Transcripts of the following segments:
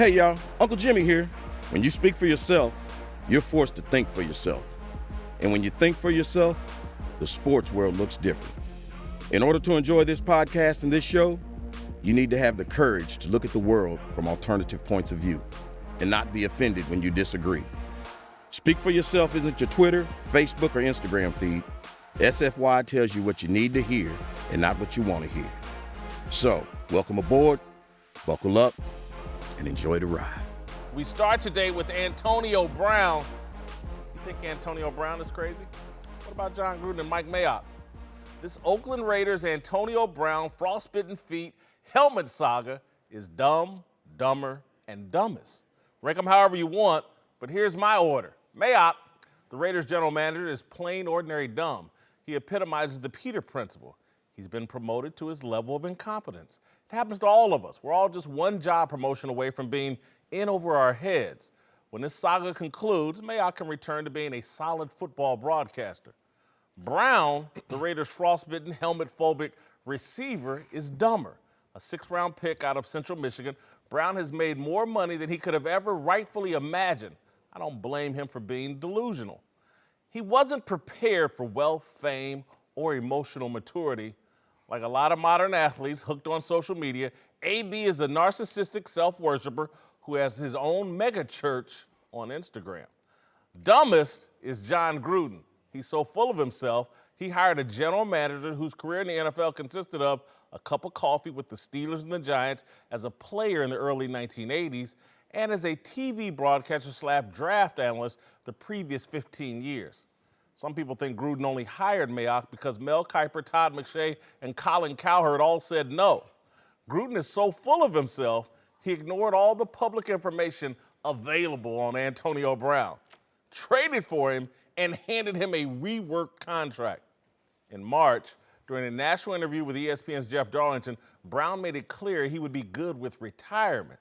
Hey y'all, Uncle Jimmy here. When you speak for yourself, you're forced to think for yourself. And when you think for yourself, the sports world looks different. In order to enjoy this podcast and this show, you need to have the courage to look at the world from alternative points of view and not be offended when you disagree. Speak for yourself isn't your Twitter, Facebook, or Instagram feed. SFY tells you what you need to hear and not what you want to hear. So, welcome aboard, buckle up, and enjoy the ride. We start today with Antonio Brown. You think Antonio Brown is crazy? What about John Gruden and Mike Mayock? This Oakland Raiders Antonio Brown frostbitten feet helmet saga is dumb, dumber, and dumbest. Rank them however you want, but here's my order. Mayock, the Raiders general manager, is plain ordinary dumb. He epitomizes the Peter principle. He's been promoted to his level of incompetence. It happens to all of us. We're all just one job promotion away from being in over our heads. When this saga concludes, Mayock can return to being a solid football broadcaster. Brown, the Raiders' frostbitten, helmet-phobic receiver, is dumber. A sixth-round pick out of Central Michigan, Brown has made more money than he could have ever rightfully imagined. I don't blame him for being delusional. He wasn't prepared for wealth, fame, or emotional maturity. Like a lot of modern athletes hooked on social media, AB is a narcissistic self-worshiper who has his own mega church on Instagram. Dumbest is John Gruden. He's so full of himself, he hired a general manager whose career in the NFL consisted of a cup of coffee with the Steelers and the Giants as a player in the early 1980s and as a TV broadcaster / draft analyst the previous 15 years. Some people think Gruden only hired Mayock because Mel Kiper, Todd McShay, and Colin Cowherd all said no. Gruden is so full of himself, he ignored all the public information available on Antonio Brown, traded for him, and handed him a reworked contract. In March, during a national interview with ESPN's Jeff Darlington, Brown made it clear he would be good with retirement.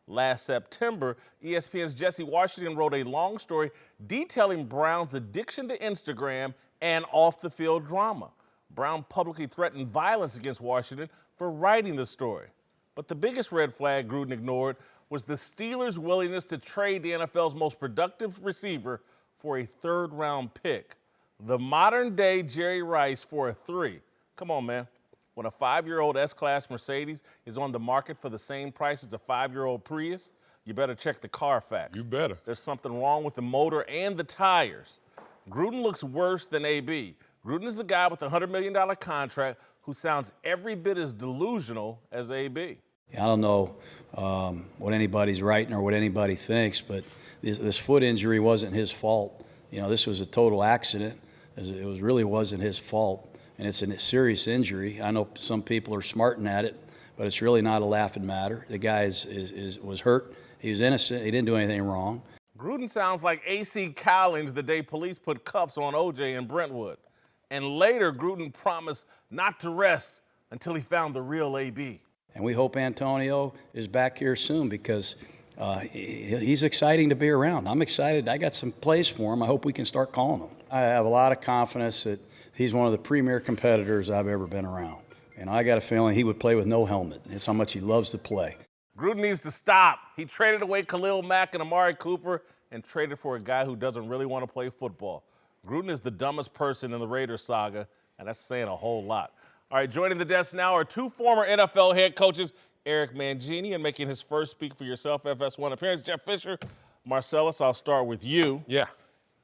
Last September, ESPN's Jesse Washington wrote a long story detailing Brown's addiction to Instagram and off-the-field drama. Brown publicly threatened violence against Washington for writing the story. But the biggest red flag Gruden ignored was the Steelers' willingness to trade the NFL's most productive receiver for a third-round pick. The modern-day Jerry Rice for a 3. Come on, man. When a 5-year-old S-Class Mercedes is on the market for the same price as a 5-year-old Prius, you better check the Carfax. You better. There's something wrong with the motor and the tires. Gruden looks worse than AB. Gruden is the guy with a $100 million contract who sounds every bit as delusional as AB. I don't know what anybody's writing or what anybody thinks, but this foot injury wasn't his fault. You know, this was a total accident. It really wasn't his fault. And it's a serious injury. I know some people are smarting at it, but it's really not a laughing matter. The guy was hurt. He was innocent. He didn't do anything wrong. Gruden sounds like A.C. Cowlings the day police put cuffs on O.J. in Brentwood. And later, Gruden promised not to rest until he found the real A.B. And we hope Antonio is back here soon because he's exciting to be around. I'm excited. I got some plays for him. I hope we can start calling him. I have a lot of confidence that he's one of the premier competitors I've ever been around. And I got a feeling he would play with no helmet. It's how much he loves to play. Gruden needs to stop. He traded away Khalil Mack and Amari Cooper and traded for a guy who doesn't really want to play football. Gruden is the dumbest person in the Raiders saga, and that's saying a whole lot. All right, joining the desk now are two former NFL head coaches, Eric Mangini, and making his first Speak for Yourself FS1 appearance, Jeff Fisher. Marcellus, I'll start with you. Yeah.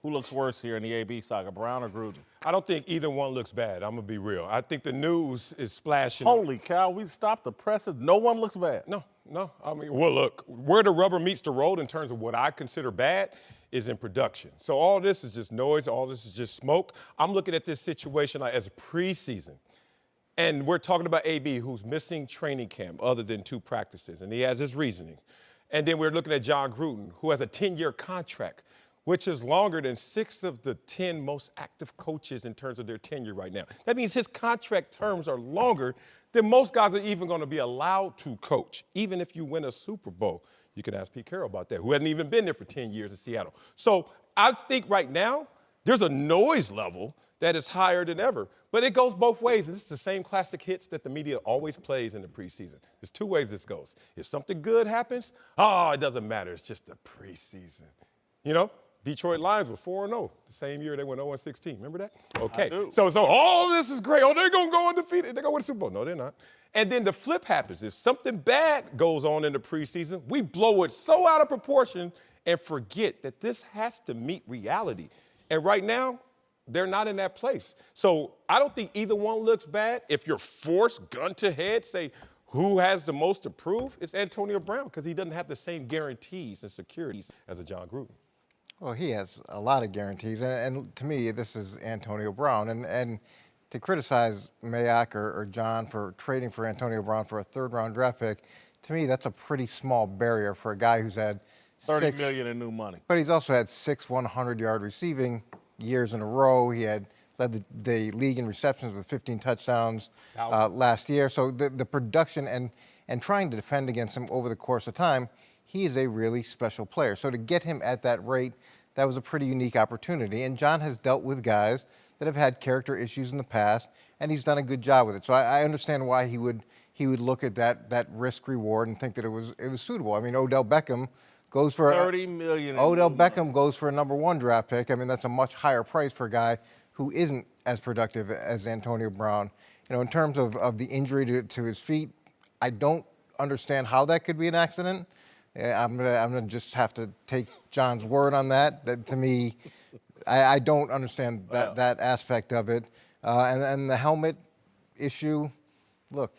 Who looks worse here in the AB saga, Brown or Gruden? I don't think either one looks bad. I'm going to be real. I think the news is splashing. Holy cow, we stopped the presses. No one looks bad. No. I mean, well, look, where the rubber meets the road in terms of what I consider bad is in production. So all this is just noise. All this is just smoke. I'm looking at this situation like as preseason. And we're talking about AB, who's missing training camp other than 2 practices, and he has his reasoning. And then we're looking at John Gruden, who has a 10-year contract, which is longer than 6 of the 10 most active coaches in terms of their tenure right now. That means his contract terms are longer than most guys are even going to be allowed to coach, even if you win a Super Bowl. You can ask Pete Carroll about that, who hasn't even been there for 10 years in Seattle. So I think right now there's a noise level that is higher than ever. But it goes both ways. And this is the same classic hits that the media always plays in the preseason. There's two ways this goes. If something good happens, it doesn't matter. It's just the preseason. You know, Detroit Lions were 4-0 the same year they went 0-16. Remember that? Okay. So all this is great. Oh, they're going to go undefeated. They're going to win the Super Bowl. No, they're not. And then the flip happens. If something bad goes on in the preseason, we blow it so out of proportion and forget that this has to meet reality. And right now, they're not in that place. So I don't think either one looks bad. If you're forced, gun to head, say who has the most to prove, it's Antonio Brown because he doesn't have the same guarantees and securities as a John Gruden. Well, he has a lot of guarantees. And to me, this is Antonio Brown. And to criticize Mayock or John for trading for Antonio Brown for a third-round draft pick, to me, that's a pretty small barrier for a guy who's had $30 million in new money. But he's also had 6 100-yard receiving years in a row. He had led the league in receptions with 15 touchdowns last year. So the production and trying to defend against him over the course of time, he is a really special player. So to get him at that rate, that was a pretty unique opportunity. And John has dealt with guys that have had character issues in the past, and he's done a good job with it. So I understand why he would look at that risk reward and think that it was suitable. I mean, Odell Beckham goes for $30 million. Odell Beckham goes for a number 1 draft pick. I mean, that's a much higher price for a guy who isn't as productive as Antonio Brown. You know, in terms of the injury to his feet, I don't understand how that could be an accident. I'm gonna just have to take John's word on that. That to me, I don't understand that aspect of it. And the helmet issue, look,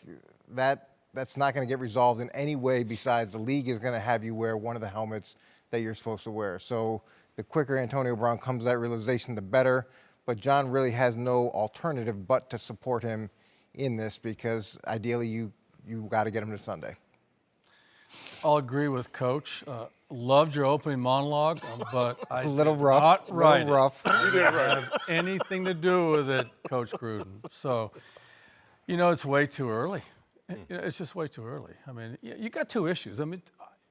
that's not going to get resolved in any way besides the league is going to have you wear one of the helmets that you're supposed to wear. So the quicker Antonio Brown comes to that realization, the better. But John really has no alternative but to support him in this because ideally you got to get him to Sunday. I'll agree with Coach. Loved your opening monologue, but I A little rough. not write little rough. It didn't have anything to do with it, Coach Gruden. So, it's way too early. It's just way too early. I mean, you got two issues. I mean,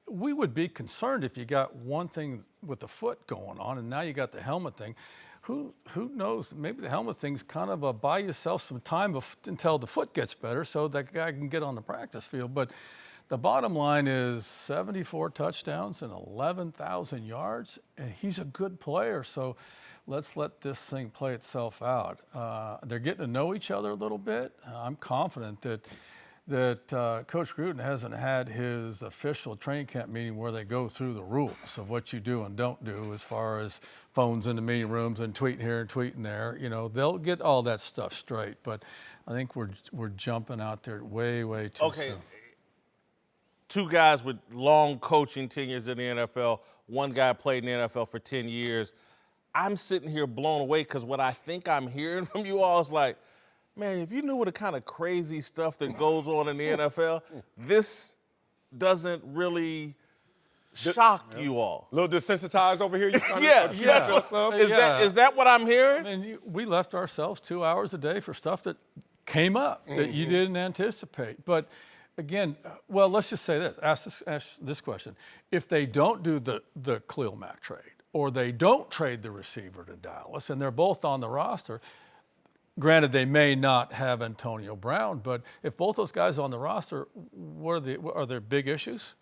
we would be concerned if you got one thing with the foot going on, and now you got the helmet thing. Who knows? Maybe the helmet thing's kind of a buy yourself some time until the foot gets better, so that guy can get on the practice field. But the bottom line is 74 touchdowns and 11,000 yards, and he's a good player. So let's let this thing play itself out. They're getting to know each other a little bit. I'm confident that Coach Gruden hasn't had his official training camp meeting where they go through the rules of what you do and don't do as far as phones in the meeting rooms and tweeting here and tweeting there. They'll get all that stuff straight. But I think we're jumping out there way too soon. Two guys with long coaching tenures in the NFL. One guy played in the NFL for 10 years. I'm sitting here blown away because what I think I'm hearing from you all is like, man, if you knew what the kind of crazy stuff that goes on in the NFL, this doesn't really shock you all. A little desensitized over here? Yeah. Is that what I'm hearing? I mean, we left ourselves 2 hours a day for stuff that came up that you didn't anticipate. But again, well, let's just say this. Ask this question. If they don't do the Khalil Mack trade or they don't trade the receiver to Dallas and they're both on the roster, granted, they may not have Antonio Brown, but if both those guys are on the roster, are there big issues?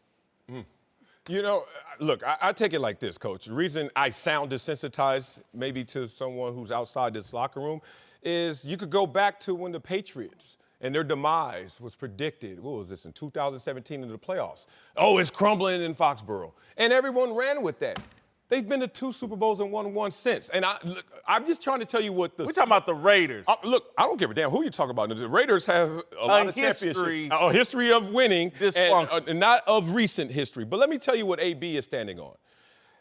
Look, I take it like this, Coach. The reason I sound desensitized maybe to someone who's outside this locker room is you could go back to when the Patriots and their demise was predicted. What was this, in 2017 in the playoffs? Oh, it's crumbling in Foxborough. And everyone ran with that. They've been to 2 Super Bowls and won one since. And I'm just trying to tell you what the... We're talking about the Raiders. Look, I don't give a damn who you're talking about. The Raiders have a lot of championships. A history of winning. Dysfunction. And not of recent history. But let me tell you what AB is standing on.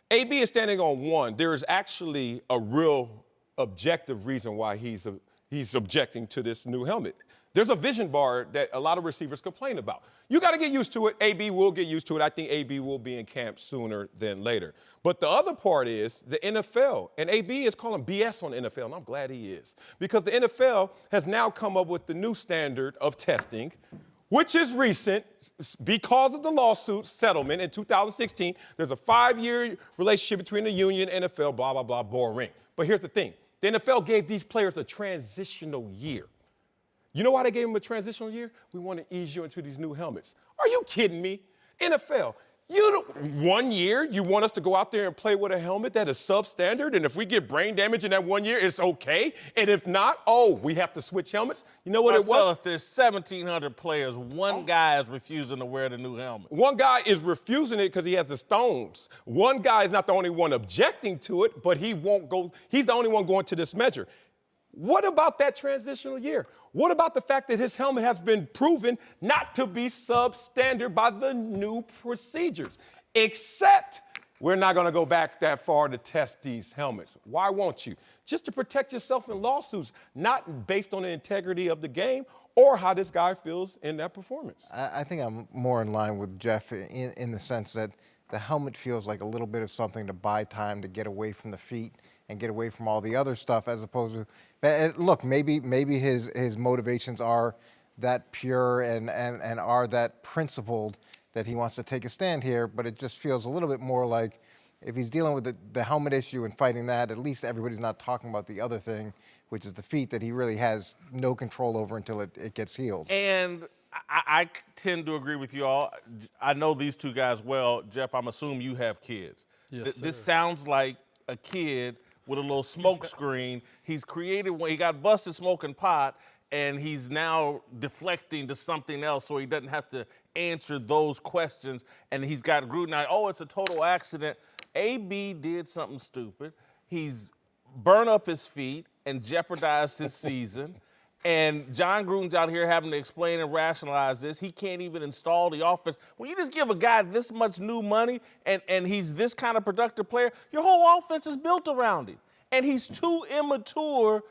AB is standing on one. There is actually a real objective reason why he's objecting to this new helmet. There's a vision bar that a lot of receivers complain about. You got to get used to it. AB will get used to it. I think AB will be in camp sooner than later. But the other part is the NFL. And AB is calling BS on the NFL, and I'm glad he is. Because the NFL has now come up with the new standard of testing which is recent because of the lawsuit settlement in 2016. There's a 5-year relationship between the union and NFL, blah, blah, blah, boring. But here's the thing. The NFL gave these players a transitional year. You know why they gave them a transitional year? We want to ease you into these new helmets. Are you kidding me? NFL, 1 year, you want us to go out there and play with a helmet that is substandard, and if we get brain damage in that 1 year, it's okay? And if not, we have to switch helmets? You know what it was? If there's 1,700 players, one guy is refusing to wear the new helmet. One guy is refusing it because he has the stones. One guy is not the only one objecting to it, but he won't go. He's the only one going to this measure. What about that transitional year? What about the fact that his helmet has been proven not to be substandard by the new procedures? Except we're not going to go back that far to test these helmets. Why won't you? Just to protect yourself in lawsuits, not based on the integrity of the game or how this guy feels in that performance. I think I'm more in line with Jeff in the sense that the helmet feels like a little bit of something to buy time to get away from the feet and get away from all the other stuff, as opposed to, look, maybe his motivations are that pure and are that principled that he wants to take a stand here, but it just feels a little bit more like if he's dealing with the helmet issue and fighting that, at least everybody's not talking about the other thing, which is the feet that he really has no control over until it gets healed. And I tend to agree with you all. I know these two guys well. Jeff, I'm assuming you have kids. Yes, This sir. sounds like a kid with a little smoke screen. He's created when he got busted smoking pot, and he's now deflecting to something else so he doesn't have to answer those questions. And he's got Gruden out, it's a total accident. AB did something stupid. He's burned up his feet and jeopardized his season. And John Gruden's out here having to explain and rationalize this. He can't even install the offense. When you just give a guy this much new money and he's this kind of productive player, your whole offense is built around him. And he's too immature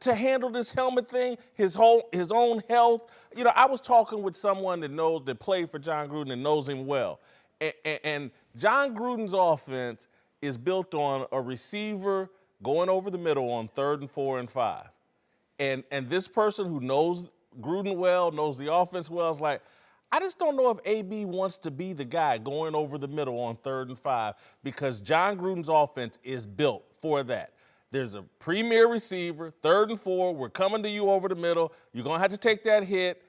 to handle this helmet thing, his own health. You know, I was talking with someone that played for John Gruden and knows him well. And John Gruden's offense is built on a receiver going over the middle on 3rd and 4 and 5. And this person who knows Gruden well, knows the offense well, is like, I just don't know if AB wants to be the guy going over the middle on 3rd and 5 because John Gruden's offense is built for that. There's a premier receiver, 3rd and 4, we're coming to you over the middle, you're going to have to take that hit.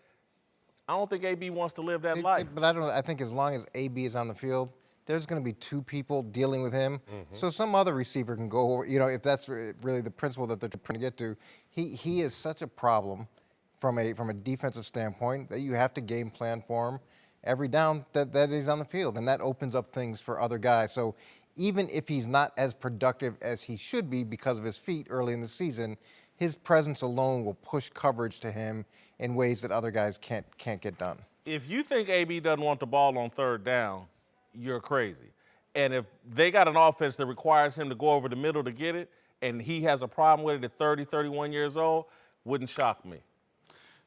I don't think AB wants to live that life. But I think as long as AB is on the field, there's going to be two people dealing with him. So some other receiver can go over, if that's really the principle that they're trying to get to. He is such a problem from a defensive standpoint that you have to game plan for him every down that he's on the field. And that opens up things for other guys. So even if he's not as productive as he should be because of his feet early in the season, his presence alone will push coverage to him in ways that other guys can't get done. If you think AB doesn't want the ball on 3rd down, you're crazy. And if they got an offense that requires him to go over the middle to get it, and he has a problem with it at 30, 31 years old, wouldn't shock me.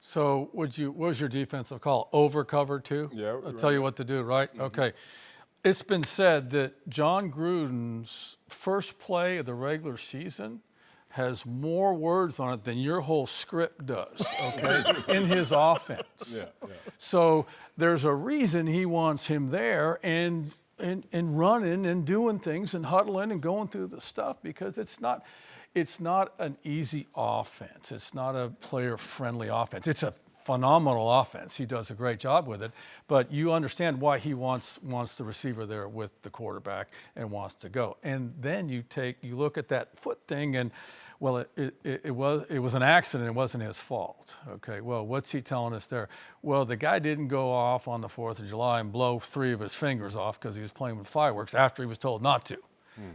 So what was your defensive call? Over cover two? Yeah. I'll tell you what to do, right? Okay. It's been said that John Gruden's first play of the regular season has more words on it than your whole script does, okay, in his offense. Yeah. So there's a reason he wants him there and running and doing things and huddling and going through the stuff because it's not an easy offense. It's not a player-friendly offense. It's a phenomenal offense. He does a great job with it, but you understand why he wants the receiver there with the quarterback and wants to go. And then you look at that foot thing and, well, it was an accident. It wasn't his fault. Okay, well, what's he telling us there? Well, the guy didn't go off on the 4th of July and blow 3 of his fingers off because he was playing with fireworks after he was told not to.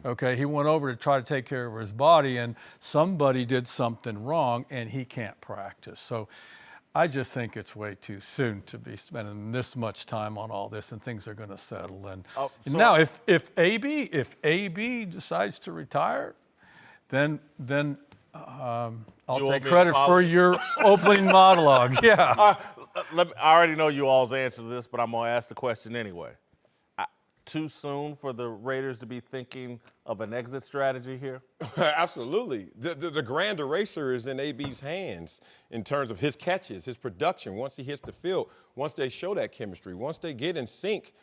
Okay, he went over to try to take care of his body and somebody did something wrong and he can't practice. So I just think it's way too soon to be spending this much time on all this, and things are going to settle. And now, if AB decides to retire, then I'll take credit for your opening monologue. Yeah. I already know you all's answer to this, but I'm going to ask the question anyway. too soon for the Raiders to be thinking of an exit strategy here? Absolutely. The grand eraser is in AB's hands in terms of his catches, his production. Once he hits the field, once they show that chemistry, once they get in sync,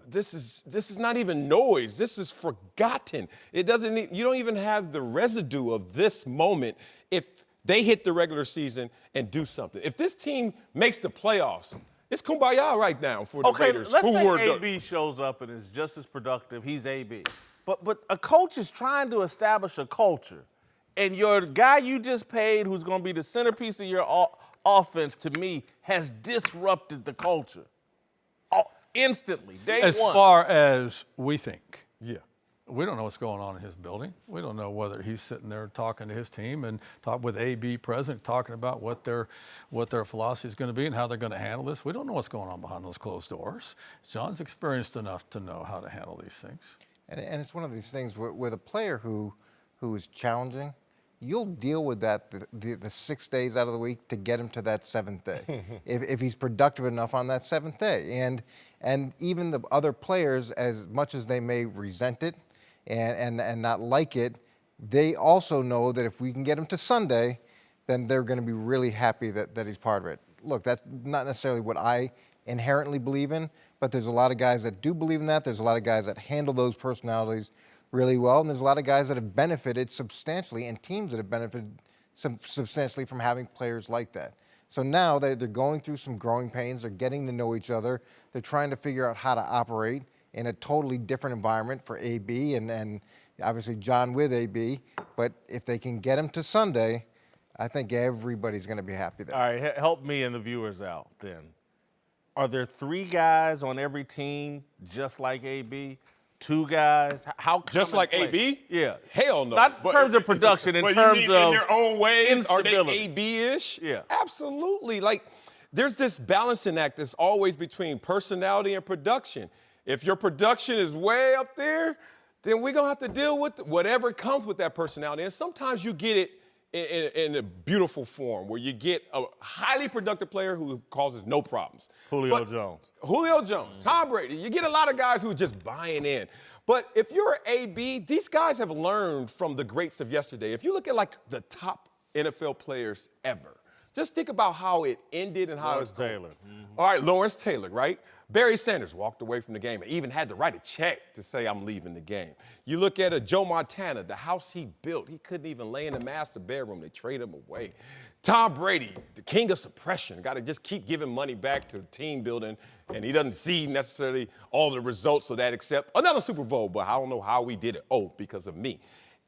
this is not even noise. This is forgotten. You don't even have the residue of this moment if they hit the regular season and do something. If this team makes the playoffs, it's kumbaya right now for the Raiders. Let's say AB shows up and is just as productive. He's AB. But a coach is trying to establish a culture, and your guy you just paid, who's going to be the centerpiece of your offense, to me, has disrupted the culture instantly, day one. As far as we think. Yeah. We don't know what's going on in his building. We don't know whether he's sitting there talking to his team and talk with AB present, talking about what their philosophy is going to be and how they're going to handle this. We don't know what's going on behind those closed doors. John's experienced enough to know how to handle these things. And it's one of these things with a player who is challenging, you'll deal with that the 6 days out of the week to get him to that seventh day, if he's productive enough on that seventh day. And even the other players, as much as they may resent it and not like it, they also know that if we can get him to Sunday, then they're going to be really happy that he's part of it. Look, that's not necessarily what I inherently believe in, but there's a lot of guys that do believe in that. There's a lot of guys that handle those personalities really well, and there's a lot of guys that have benefited substantially and teams that have benefited substantially from having players like that. So now they're going through some growing pains. They're getting to know each other. They're trying to figure out how to operate in a totally different environment for AB and obviously John with AB. But if they can get him to Sunday, I think everybody's going to be happy there. All right, help me and the viewers out then. Are there 3 guys on every team just like AB? 2 guys? How just like AB? Yeah. Hell no. Not in terms of production, in terms in of their own ways, are they instability. AB-ish? Yeah. Absolutely. Like, there's this balancing act that's always between personality and production. If your production is way up there, then we're going to have to deal with whatever comes with that personality. And sometimes you get it in a beautiful form where you get a highly productive player who causes no problems. Julio Jones, Tom Brady. You get a lot of guys who are just buying in. But if you're AB, these guys have learned from the greats of yesterday. If you look at like the top NFL players ever, just think about how it ended and how it's going. All right, Lawrence Taylor, right? Barry Sanders walked away from the game and even had to write a check to say, I'm leaving the game. You look at Joe Montana, the house he built, he couldn't even lay in the master bedroom. They traded him away. Tom Brady, the king of suppression, got to just keep giving money back to team building, and he doesn't see necessarily all the results of that except another Super Bowl, but I don't know how we did it. Oh, because of me.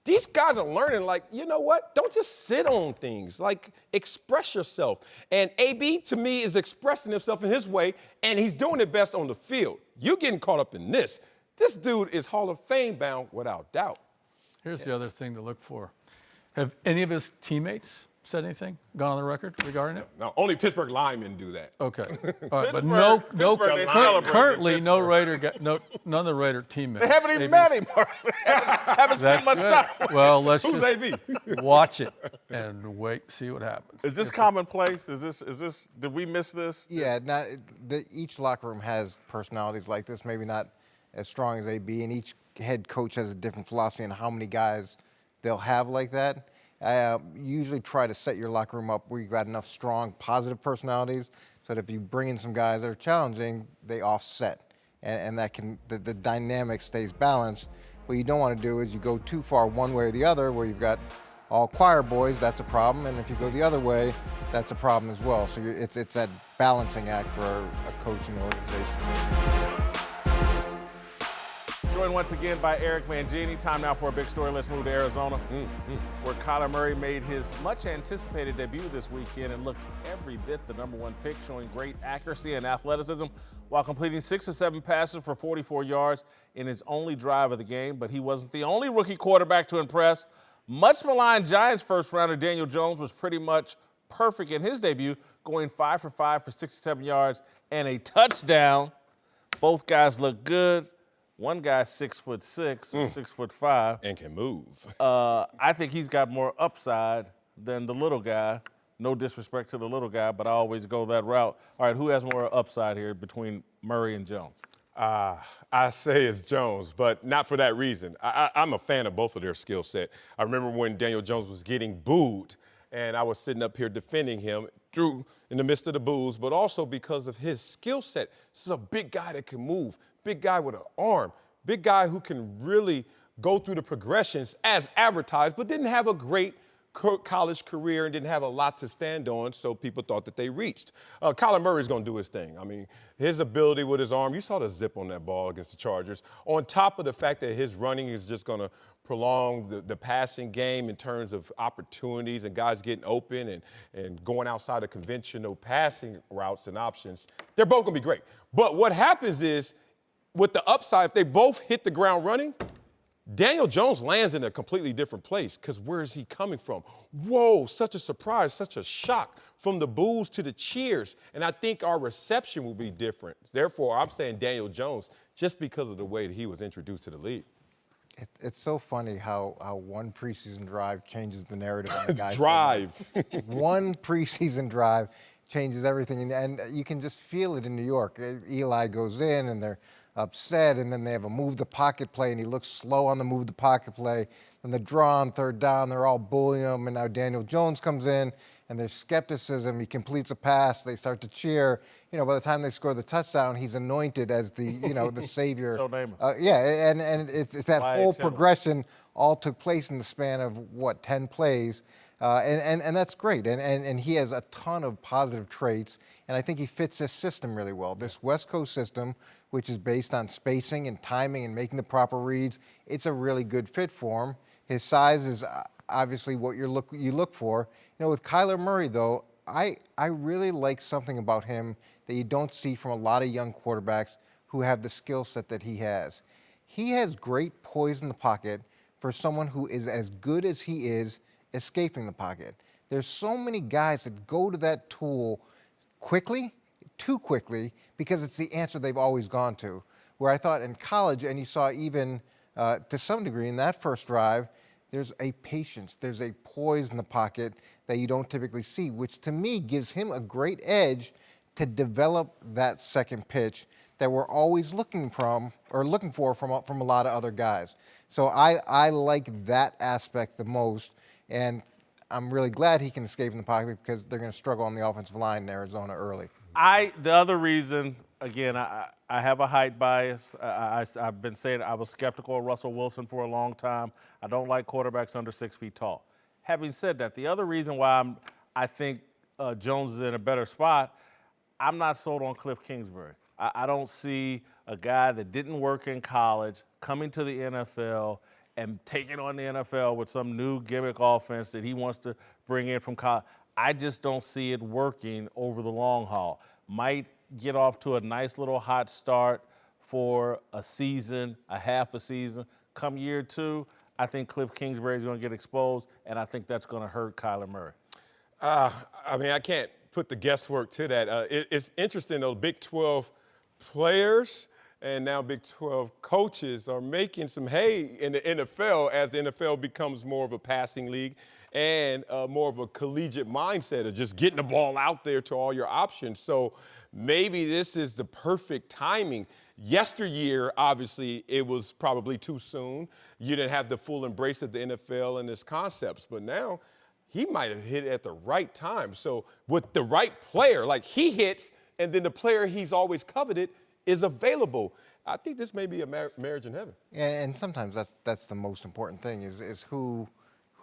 These guys are learning, like, you know what? Don't just sit on things. Like, express yourself. And AB, to me, is expressing himself in his way, and he's doing it best on the field. You're getting caught up in this. This dude is Hall of Fame bound without doubt. Here's the other thing to look for. Have any of his teammates said anything, gone on the record regarding it? No, only Pittsburgh linemen do that. Okay. All right, but currently no Raider, none of the Raider teammates. They haven't even met him. Haven't spent much time. Well, let's Who's just AB? watch it and wait, see what happens. Is this commonplace? Did we miss this? Yeah, each locker room has personalities like this, maybe not as strong as AB, and each head coach has a different philosophy on how many guys they'll have like that. Usually try to set your locker room up where you've got enough strong, positive personalities so that if you bring in some guys that are challenging, they offset. And that the dynamic stays balanced. What you don't want to do is you go too far one way or the other where you've got all choir boys, that's a problem. And if you go the other way, that's a problem as well. So it's that balancing act for a coaching organization. Joined once again by Eric Mangini. Time now for a big story. Let's move to Arizona, where Kyler Murray made his much-anticipated debut this weekend and looked every bit the #1 pick, showing great accuracy and athleticism while completing 6 of 7 passes for 44 yards in his only drive of the game. But he wasn't the only rookie quarterback to impress. Much maligned Giants first-rounder Daniel Jones was pretty much perfect in his debut, going 5 for 5 for 67 yards and a touchdown. Both guys look good. One guy's 6'6", or 6'5", and can move. I think he's got more upside than the little guy. No disrespect to the little guy, but I always go that route. All right, who has more upside here between Murray and Jones? I say it's Jones, but not for that reason. I'm a fan of both of their skill set. I remember when Daniel Jones was getting booed, and I was sitting up here defending him in the midst of the boos, but also because of his skill set. This is a big guy that can move, big guy with an arm, big guy who can really go through the progressions as advertised, but didn't have a great college career and didn't have a lot to stand on, so people thought that they reached. Kyler Murray's going to do his thing. I mean, his ability with his arm, you saw the zip on that ball against the Chargers, on top of the fact that his running is just going to prolong the passing game in terms of opportunities and guys getting open and going outside of conventional passing routes and options. They're both going to be great. But what happens is, with the upside, if they both hit the ground running, Daniel Jones lands in a completely different place because where is he coming from? Whoa, such a surprise, such a shock from the boos to the cheers. And I think our reception will be different. Therefore, I'm saying Daniel Jones just because of the way that he was introduced to the league. It's so funny how one preseason drive changes the narrative on the guy's Drive. One preseason drive changes everything. And you can just feel it in New York. Eli goes in and they're upset, and then they have a move the pocket play, and he looks slow on the move the pocket play. And the draw on third down, they're all bullying him, and now Daniel Jones comes in, and there's skepticism. He completes a pass, they start to cheer. You know, by the time they score the touchdown, he's anointed as the, you know, the savior. So name yeah, and it's that whole progression all took place in the span of, 10 plays. And that's great. And he has a ton of positive traits, and I think he fits this system really well. This West Coast system, which is based on spacing and timing and making the proper reads, it's a really good fit for him. His size is obviously what you look for. You know, with Kyler Murray, though, I really like something about him that you don't see from a lot of young quarterbacks who have the skill set that he has. He has great poise in the pocket for someone who is as good as he is escaping the pocket. There's so many guys that go to that tool quickly, too quickly, because it's the answer they've always gone to. Where I thought in college, and you saw even to some degree in that first drive, there's a patience, there's a poise in the pocket that you don't typically see, which to me gives him a great edge to develop that second pitch that we're always looking for from a lot of other guys. So I like that aspect the most, and I'm really glad he can escape in the pocket because they're going to struggle on the offensive line in Arizona early. The other reason, again, I have a height bias. I've been saying I was skeptical of Russell Wilson for a long time. I don't like quarterbacks under 6 feet tall. Having said that, the other reason why I think Jones is in a better spot, I'm not sold on Cliff Kingsbury. I don't see a guy that didn't work in college coming to the NFL and taking on the NFL with some new gimmick offense that he wants to bring in from college. I just don't see it working over the long haul. Might get off to a nice little hot start for a season, a half a season. Come year two, I think Cliff Kingsbury is going to get exposed, and I think that's going to hurt Kyler Murray. I mean, I can't put the guesswork to that. It's interesting, though, Big 12 players and now Big 12 coaches are making some hay in the NFL as the NFL becomes more of a passing league and more of a collegiate mindset of just getting the ball out there to all your options. So maybe this is the perfect timing. Yesteryear, obviously, it was probably too soon. You didn't have the full embrace of the NFL and its concepts. But now he might have hit at the right time. So with the right player, like he hits, and then the player he's always coveted is available. I think this may be a marriage in heaven. Yeah, and sometimes that's the most important thing is who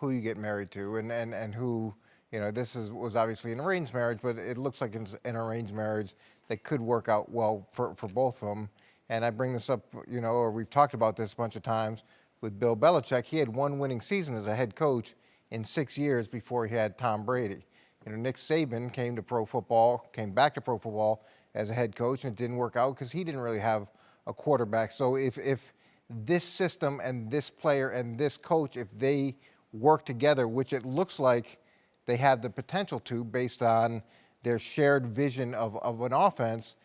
you get married to and who, you know, was obviously an arranged marriage, but it looks like it's an arranged marriage that could work out well for both of them. And I bring this up, you know, or we've talked about this a bunch of times with Bill Belichick. He had one winning season as a head coach in 6 years before he had Tom Brady. You know, Nick Saban came back to pro football as a head coach, and it didn't work out because he didn't really have a quarterback. So if this system and this player and this coach, if they work together, which it looks like they have the potential to based on their shared vision of an offense,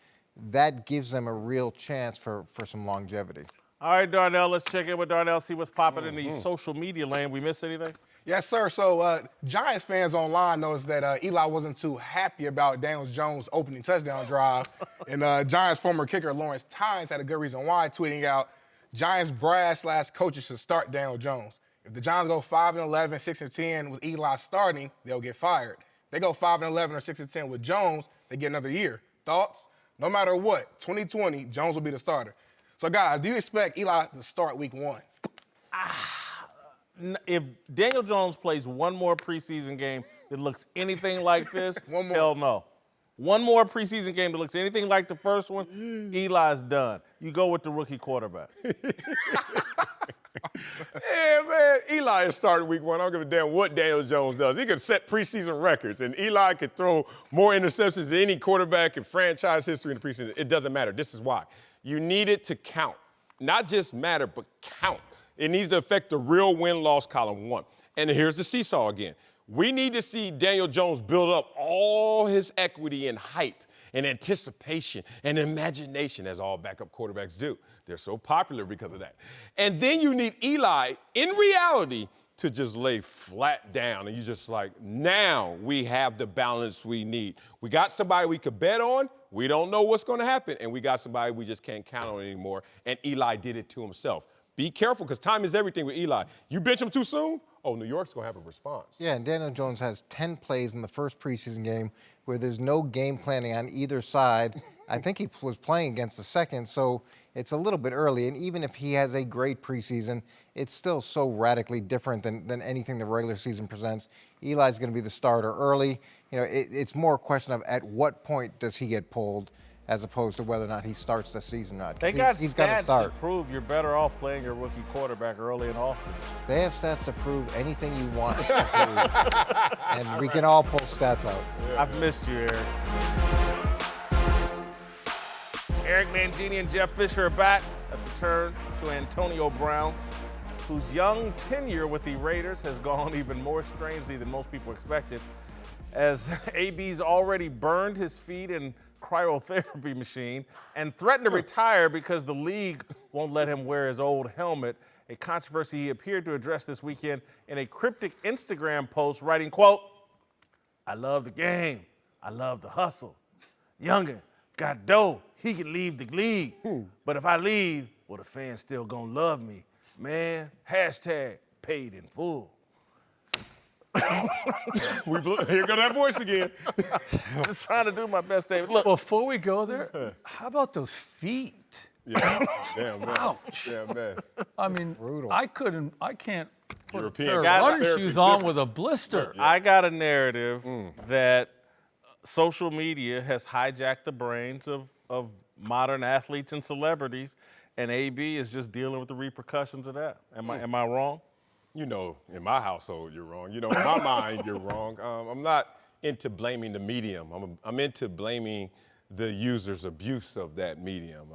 that gives them a real chance for some longevity. All right, Darnell, let's check in with Darnell, see what's popping in the social media lane. We missed anything? Yes, sir. So Giants fans online noticed that Eli wasn't too happy about Daniel Jones' opening touchdown drive. And Giants former kicker Lawrence Tynes had a good reason why, tweeting out, Giants brass/coaches should start Daniel Jones. If the Giants go 5-11, 6-10 with Eli starting, they'll get fired. They go 5-11 or 6-10 with Jones, they get another year. Thoughts? No matter what, 2020, Jones will be the starter. So, guys, do you expect Eli to start week 1? If Daniel Jones plays one more preseason game that looks anything like this, One more. hell no. One more preseason game that looks anything like the first one, Eli's done. You go with the rookie quarterback. Yeah, man, Eli is starting week 1. I don't give a damn what Daniel Jones does. He could set preseason records, and Eli could throw more interceptions than any quarterback in franchise history in the preseason. It doesn't matter. This is why. You need it to count. Not just matter, but count. It needs to affect the real win-loss column 1. And here's the seesaw again. We need to see Daniel Jones build up all his equity and hype and anticipation and imagination, as all backup quarterbacks do. They're so popular because of that. And then you need Eli, in reality, to just lay flat down. And you're just like, now we have the balance we need. We got somebody we could bet on. We don't know what's going to happen. And we got somebody we just can't count on anymore. And Eli did it to himself. Be careful, because time is everything with Eli. You bench him too soon, New York's going to have a response. Yeah, and Daniel Jones has 10 plays in the first preseason game where there's no game planning on either side. I think he was playing against the second, so it's a little bit early. And even if he has a great preseason, it's still so radically different than anything the regular season presents. Eli's going to be the starter early. You know, it's more a question of at what point does he get pulled, as opposed to whether or not he starts the season or not. They got He's got to stats start. to prove you're better off playing your rookie quarterback early and often. They have stats to prove anything you want us to prove. And we can all pull stats out. I've missed you, Eric. Eric Mangini and Jeff Fisher are back. Let's return to Antonio Brown, whose young tenure with the Raiders has gone even more strangely than most people expected, as AB's already burned his feet in cryotherapy machine and threatened to retire because the league won't let him wear his old helmet, a controversy he appeared to address this weekend in a cryptic Instagram post, writing, quote, I love the game. I love the hustle. Youngin got dough. He can leave the league. But if I leave, well, the fans still gonna love me. Man, hashtag paid in full. Here go that voice again. Just trying to do my best, David. Look, Before we go there, how about those feet? Yeah, damn, man. Ouch. Yeah, man. I mean, Brutal. I can't put European a pair of guys- running therapy shoes is on different. with a blister. I got a narrative that social media has hijacked the brains of modern athletes and celebrities, and AB is just dealing with the repercussions of that. Am I wrong? You know, in my household, you're wrong. You know, in my mind, you're wrong. I'm not into blaming the medium. I'm into blaming the user's abuse of that medium.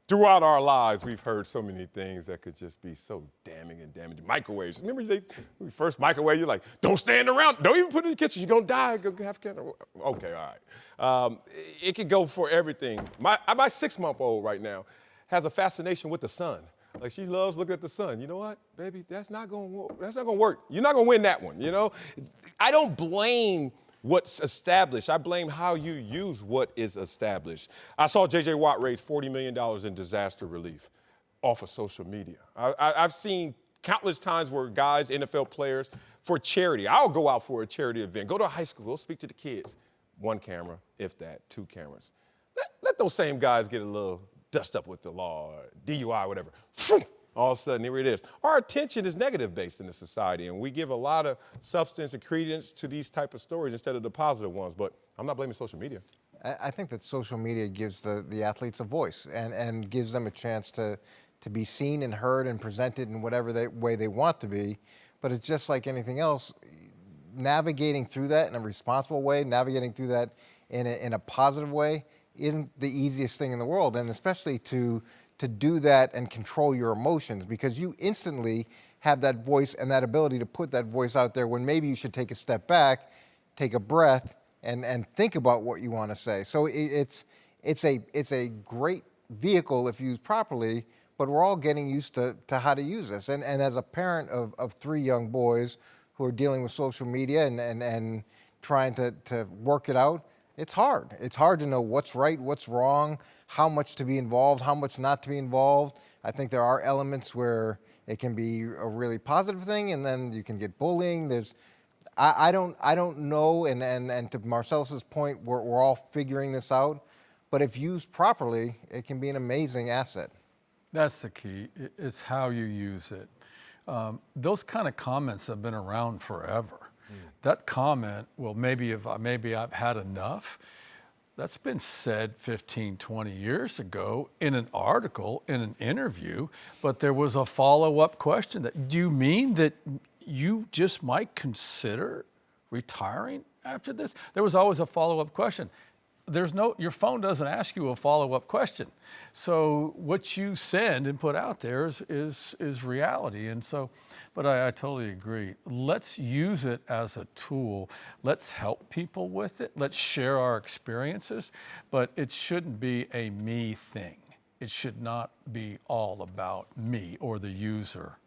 Throughout our lives, we've heard so many things that could just be so damning and damaging. Microwaves. Remember when we first microwave, you're like, don't stand around. Don't even put it in the kitchen. You're going to die. Go have cancer. Okay, all right. It could go for everything. My 6-month-old right now has a fascination with the sun. Like, she loves looking at the sun. You know what, baby? That's not gonna work. You're not gonna win that one. You know, I don't blame what's established. I blame how you use what is established. I saw J.J. Watt raise $40 million in disaster relief off of social media. I've seen countless times where guys, NFL players, for charity. I'll go out for a charity event. Go to a high school. Go speak to the kids. 1 camera, if that, 2 cameras. Let those same guys get a little dust up with the law, or DUI, whatever. All of a sudden, here it is. Our attention is negative-based in this society, and we give a lot of substance and credence to these type of stories instead of the positive ones, but I'm not blaming social media. I think that social media gives the athletes a voice and gives them a chance to be seen and heard and presented in whatever way they want to be. But it's just like anything else, navigating through that in a responsible way, navigating through that in a positive way isn't the easiest thing in the world, and especially to do that and control your emotions, because you instantly have that voice and that ability to put that voice out there when maybe you should take a step back, take a breath, and think about what you want to say. So it's a great vehicle if used properly, but we're all getting used to how to use this. And as a parent of 3 young boys who are dealing with social media and trying to work it out, It's hard. It's hard to know what's right, what's wrong, how much to be involved, how much not to be involved. I think there are elements where it can be a really positive thing, and then you can get bullying. I don't know, and to Marcellus's point, we're all figuring this out. But if used properly, it can be an amazing asset. That's the key. It's how you use it. Those kind of comments have been around forever. That comment, well, maybe I've had enough. That's been said 15, 20 years ago in an article, in an interview, but there was a follow-up question. Do you mean that you just might consider retiring after this? There was always a follow-up question. Your phone doesn't ask you a follow-up question. So what you send and put out there is reality. And so, but I totally agree. Let's use it as a tool. Let's help people with it. Let's share our experiences, but it shouldn't be a me thing. It should not be all about me or the user.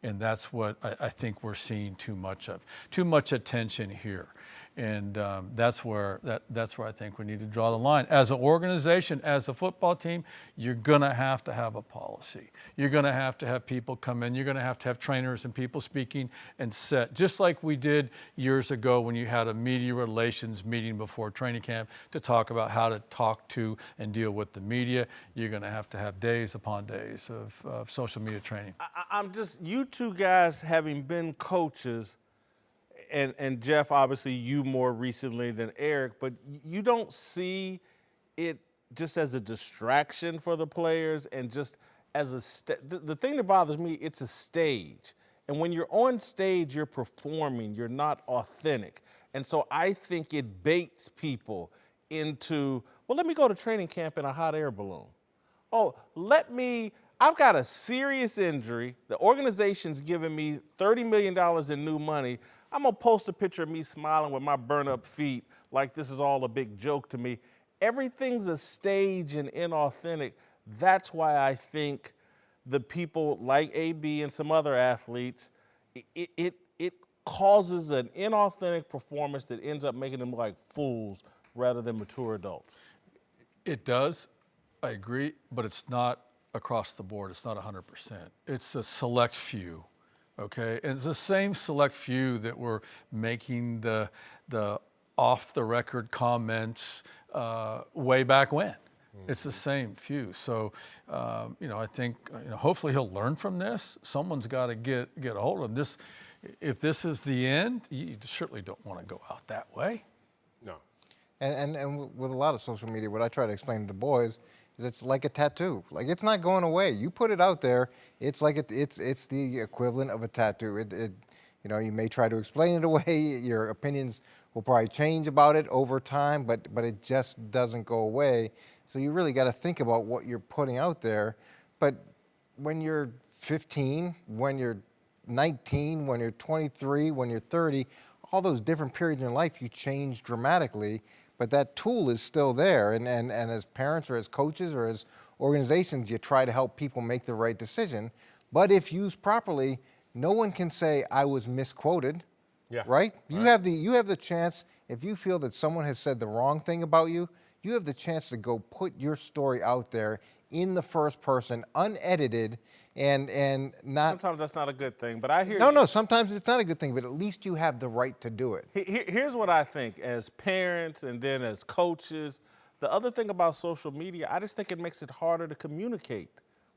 And that's what I think we're seeing too much of. Too much attention here. And that's where I think we need to draw the line. As an organization, as a football team, you're going to have a policy. You're going to have people come in. You're going to have trainers and people speaking and set, just like we did years ago when you had a media relations meeting before training camp to talk about how to talk to and deal with the media. You're going to have days upon days of social media training. I'm just, you two guys having been coaches, and Jeff, obviously you more recently than Eric, but you don't see it just as a distraction for the players and just as the thing that bothers me, it's a stage. And when you're on stage, you're performing, you're not authentic. And so I think it baits people into, well, let me go to training camp in a hot air balloon. Oh, I've got a serious injury. The organization's giving me $30 million in new money. I'm going to post a picture of me smiling with my burn-up feet like this is all a big joke to me. Everything's a stage and inauthentic. That's why I think the people like AB and some other athletes, it causes an inauthentic performance that ends up making them like fools rather than mature adults. It does. I agree, but it's not across the board. It's not 100%. It's a select few. Okay, and it's the same select few that were making the off-the-record comments way back when. It's the same few. So, I think hopefully he'll learn from this. Someone's got to get a hold of him. If this is the end, you certainly don't want to go out that way. No. And with a lot of social media, what I try to explain to the boys is it's like a tattoo. Like, it's not going away. You put it out there, it's like it's the equivalent of a tattoo. You may try to explain it away. Your opinions will probably change about it over time, but it just doesn't go away. So you really got to think about what you're putting out there. But when you're 15, when you're 19, when you're 23, when you're 30, all those different periods in life, you change dramatically. But that tool is still there. And as parents or as coaches or as organizations, you try to help people make the right decision. But if used properly, no one can say, I was misquoted. Yeah. Right? You have the chance, if you feel that someone has said the wrong thing about you, you have the chance to go put your story out there in the first person, unedited, and not. Sometimes that's not a good thing, but I hear. No, sometimes it's not a good thing, but at least you have the right to do it. Here's what I think as parents and then as coaches. The other thing about social media, I just think it makes it harder to communicate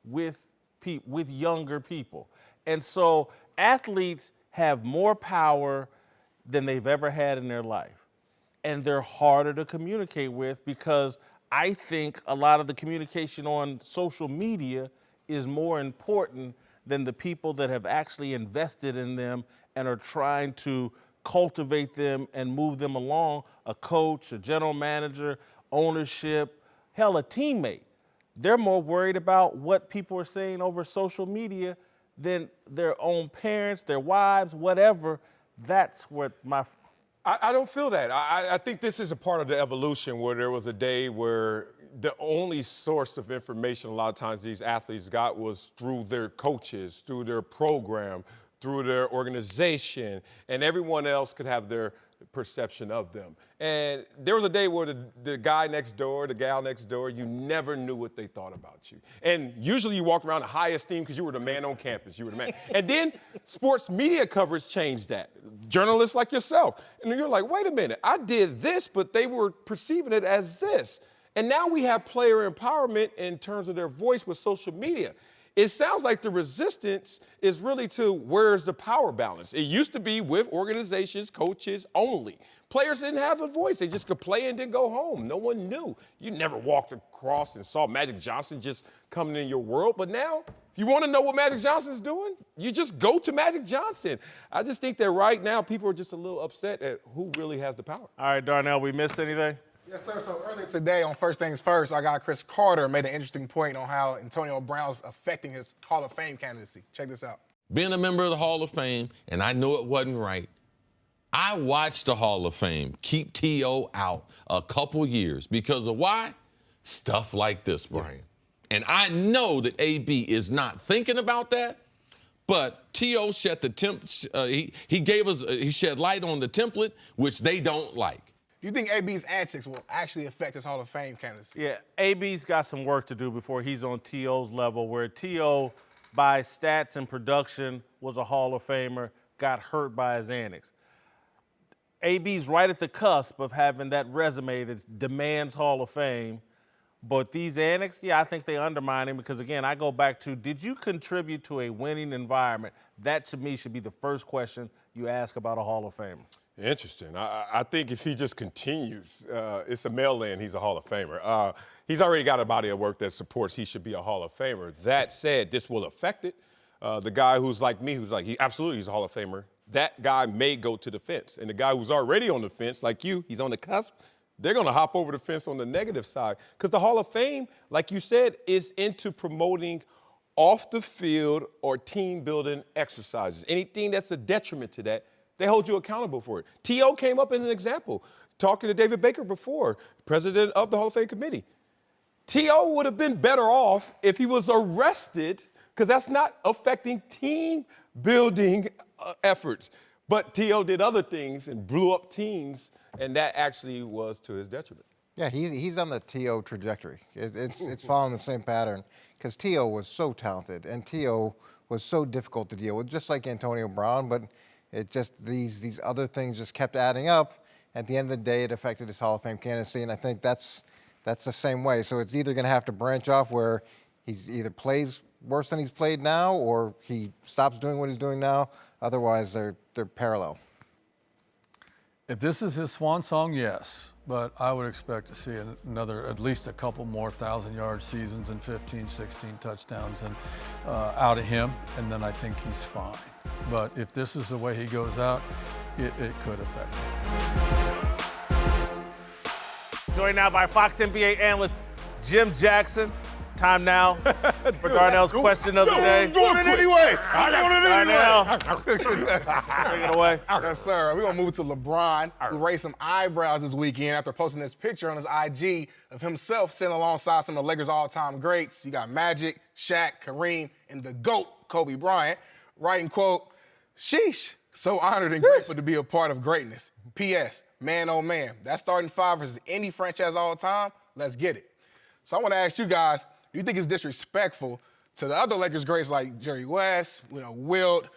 with younger people. And so athletes have more power than they've ever had in their life. And they're harder to communicate with because I think a lot of the communication on social media is more important than the people that have actually invested in them and are trying to cultivate them and move them along. A coach, a general manager, ownership, hell, a teammate. They're more worried about what people are saying over social media than their own parents, their wives, whatever. That's what I don't feel that. I think this is a part of the evolution where there was a day where the only source of information a lot of times these athletes got was through their coaches, through their program, through their organization, and everyone else could have their perception of them. And there was a day where the guy next door, the gal next door, you never knew what they thought about you. And usually you walked around in high esteem because you were the man on campus. You were the man. And then sports media coverage changed that. Journalists like yourself. And you're like, wait a minute, I did this, but they were perceiving it as this. And now we have player empowerment in terms of their voice with social media. It sounds like the resistance is really to where's the power balance. It used to be with organizations, coaches only. Players didn't have a voice. They just could play and then go home. No one knew. You never walked across and saw Magic Johnson just coming in your world. But now, if you want to know what Magic Johnson's doing, you just go to Magic Johnson. I just think that right now people are just a little upset at who really has the power. All right, Darnell, we missed anything? Yes, sir. So earlier today on First Things First, our guy Chris Carter made an interesting point on how Antonio Brown's affecting his Hall of Fame candidacy. Check this out. Being a member of the Hall of Fame, and I know it wasn't right, I watched the Hall of Fame keep T.O. out a couple years because of why? Stuff like this, Brian. And I know that A.B. is not thinking about that, but T.O. shed he shed light on the template, which they don't like. Do you think AB's antics will actually affect his Hall of Fame candidacy? Yeah, AB's got some work to do before he's on T.O.'s level, where T.O., by stats and production, was a Hall of Famer, got hurt by his antics. AB's right at the cusp of having that resume that demands Hall of Fame, but these antics, yeah, I think they undermine him because, again, I go back to, did you contribute to a winning environment? That, to me, should be the first question you ask about a Hall of Famer. Interesting. I think if he just continues, it's a mail-in, he's a Hall of Famer. He's already got a body of work that supports he should be a Hall of Famer. That said, this will affect it. The guy who's like me, who's like, he's a Hall of Famer, that guy may go to the fence. And the guy who's already on the fence, like you, he's on the cusp, they're going to hop over the fence on the negative side. Because the Hall of Fame, like you said, is into promoting off-the-field or team-building exercises. Anything that's a detriment to that, they hold you accountable for it. T.O. came up as an example, talking to David Baker before, president of the Hall of Fame committee. T.O. would have been better off if he was arrested, because that's not affecting team-building efforts. But T.O. did other things and blew up teams, and that actually was to his detriment. Yeah, he's on the T.O. trajectory. It's following the same pattern because T.O. was so talented, and T.O. was so difficult to deal with, just like Antonio Brown, but it just, these other things just kept adding up. At the end of the day, it affected his Hall of Fame candidacy, and I think that's the same way. So it's either going to have to branch off where he either plays worse than he's played now or he stops doing what he's doing now. Otherwise, they're parallel. If this is his swan song, yes. But I would expect to see another, at least a couple more 1,000-yard seasons and 15, 16 touchdowns and out of him, and then I think he's fine. But if this is the way he goes out, it could affect him. Joined now by Fox NBA analyst Jim Jackson. Time now for Darnell's question of the day. I'm doing it anyway. Darnell, take it away. Yes, sir. We're going to move to LeBron, who raised some eyebrows this weekend after posting this picture on his IG of himself sitting alongside some of the Lakers' all-time greats. You got Magic, Shaq, Kareem, and the GOAT, Kobe Bryant, writing, quote, "Sheesh, so honored and grateful to be a part of greatness. P.S. Man, oh man, that starting five versus any franchise all time, let's get it." So I want to ask you guys, do you think it's disrespectful to the other Lakers greats like Jerry West, Wilt,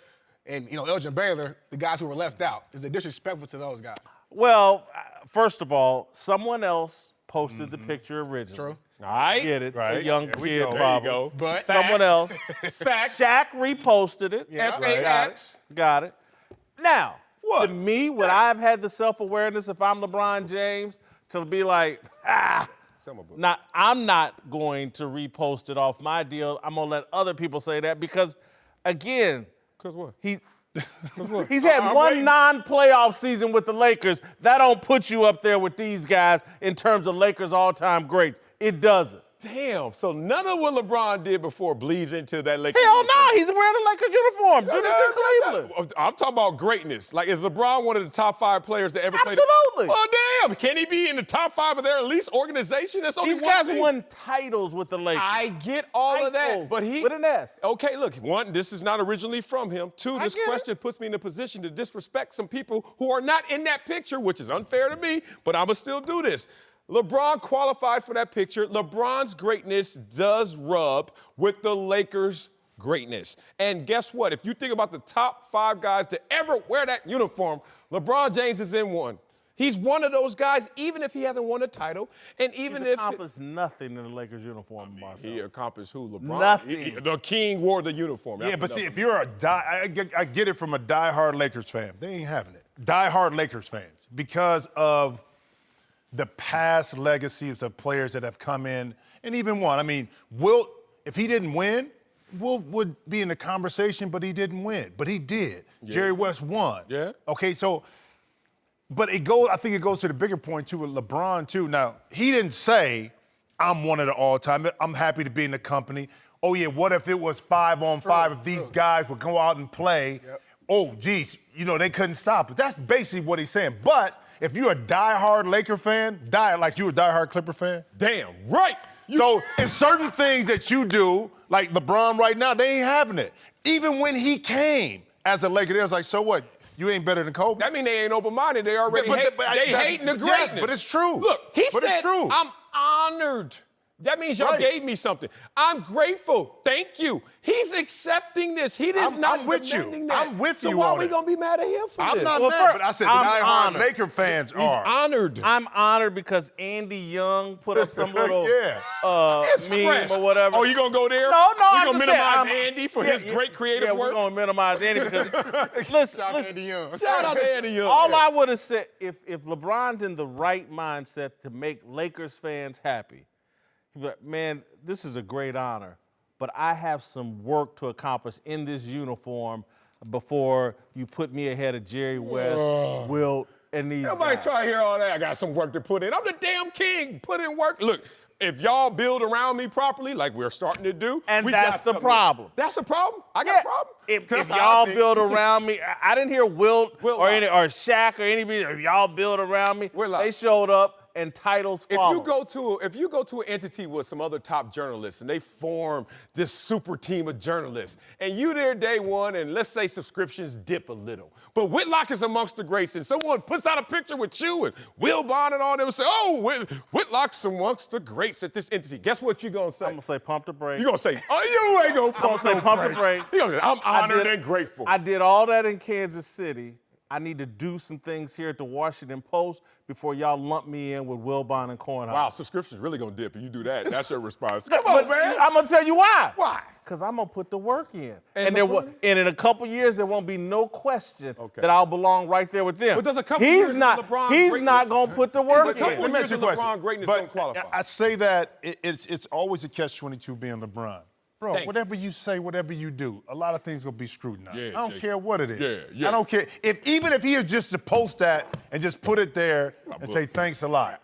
and Elgin Baylor, the guys who were left out? Is it disrespectful to those guys? Well, first of all, someone else posted the picture originally. True. All right. Get it. Right. A young There we kid, go. There you probably. go. But Someone else. Facts. Shaq reposted it. Yeah. F-A-X. Got it. Now, to me, would I have had the self-awareness if I'm LeBron James to be like, I'm not going to repost it off my deal. I'm going to let other people say that because, again, Because what? He's had one non-playoff season with the Lakers. That don't put you up there with these guys in terms of Lakers all-time greats. It doesn't. Damn. So none of what LeBron did before bleeds into that Lakers. Hell no, he's wearing a Lakers uniform. Do this in Cleveland. I'm talking about greatness. Like, is LeBron one of the top 5 players to ever play? Absolutely. Oh, damn. Can he be in the top 5 of their elite organization? That's only These one guys team. won titles with the Lakers. I get all of that, Titles but he with an S. Okay, look, one, this is not originally from him. Two, this get question puts me in a position to disrespect some people who are not in that picture, which is unfair to me, but I'ma still do this. LeBron qualified for that picture. LeBron's greatness does rub with the Lakers' greatness. And guess what? If you think about the top 5 guys to ever wear that uniform, LeBron James is in one. He's one of those guys, even if he hasn't won a title, and even He's if accomplished nothing in the Lakers uniform, Marcel. he accomplished who? LeBron. Nothing. The king wore the uniform. Yeah, That's but see, enough. if you're I get it from a diehard Lakers fan. They ain't having it. Diehard Lakers fans, because of the past legacies of players that have come in and even won. I mean, Wilt, if he didn't win, Wilt would be in the conversation, but he didn't win. But he did. Yeah. Jerry West won. Yeah. Okay, so, but I think it goes to the bigger point, too, with LeBron, too. Now, he didn't say, I'm one of the all-time. I'm happy to be in the company. Oh, yeah, what if it was 5-on-5 if these guys would go out and play? Yep. Oh, geez, they couldn't stop it. That's basically what he's saying. But if you're a diehard Laker fan, like you a diehard Clipper fan, damn right. So in certain things that you do, like LeBron right now, they ain't having it. Even when he came as a Laker, they was like, so what? You ain't better than Kobe? That mean they ain't open-minded. They already hating the greatness. Yes, but it's true. Look, he said, it's true. I'm honored. That means y'all gave me something. I'm grateful. Thank you. He's accepting this. He is not I'm with you. That. I'm with you. So why on are we it. going to be mad at him for I'm this? not Well, mad, first, but I said I'm diehard honored. Laker fans He's are. honored. I'm honored because Andy Young put up some little It's meme fresh. or whatever. Oh, you going to go there? No, We're I'm going to just saying, minimize Andy for his great creative work? we're going to minimize Andy because, listen, Andy Young. Shout out to Andy Young. all I would have said, if LeBron's in the right mindset to make Lakers fans happy, he'd be like, man, this is a great honor, but I have some work to accomplish in this uniform before you put me ahead of Jerry West, Wilt, and these Nobody guys. try to hear all that. I got some work to put in. I'm the damn king. Put in work. Look, if y'all build around me properly, like we're starting to do, And we that's got the something. problem. That's a problem? I got a problem? If That's how I y'all think. build around me, I didn't hear Wilt or Whitlock. Shaq or anybody. If y'all build around me, Whitlock. they showed up and titles If followed. you go to an entity with some other top journalists and they form this super team of journalists, and you there day one, and let's say subscriptions dip a little, but Whitlock is amongst the greats, and someone puts out a picture with you and Will Bond and all them, and say, oh, Whitlock's amongst the greats at this entity. Guess what you gonna say? I'm gonna say pump the brakes. You gonna say, oh, you ain't gonna pump, say no pump the brakes. brakes. You gonna say, I'm honored and grateful. I did all that in Kansas City. I need to do some things here at the Washington Post before y'all lump me in with Wilbon and Cornhusker. Wow, subscription's really gonna dip if you do that. That's your response. Come on, man. I'm gonna tell you why. Why? Because I'm gonna put the work in. And And in a couple years, there won't be no question that I'll belong right there with them. But does a couple years of LeBron He's greatness- not gonna put the work couple in. Let me years ask you a of question. LeBron greatness But don't qualify. I say that it's always a catch-22 being LeBron. Bro, Thank whatever you say, whatever you do, a lot of things gonna be scrutinized. Yeah, I don't Jason. care what it is. Yeah. I don't care. Even if he is just to post that and just put it there and say thanks a lot.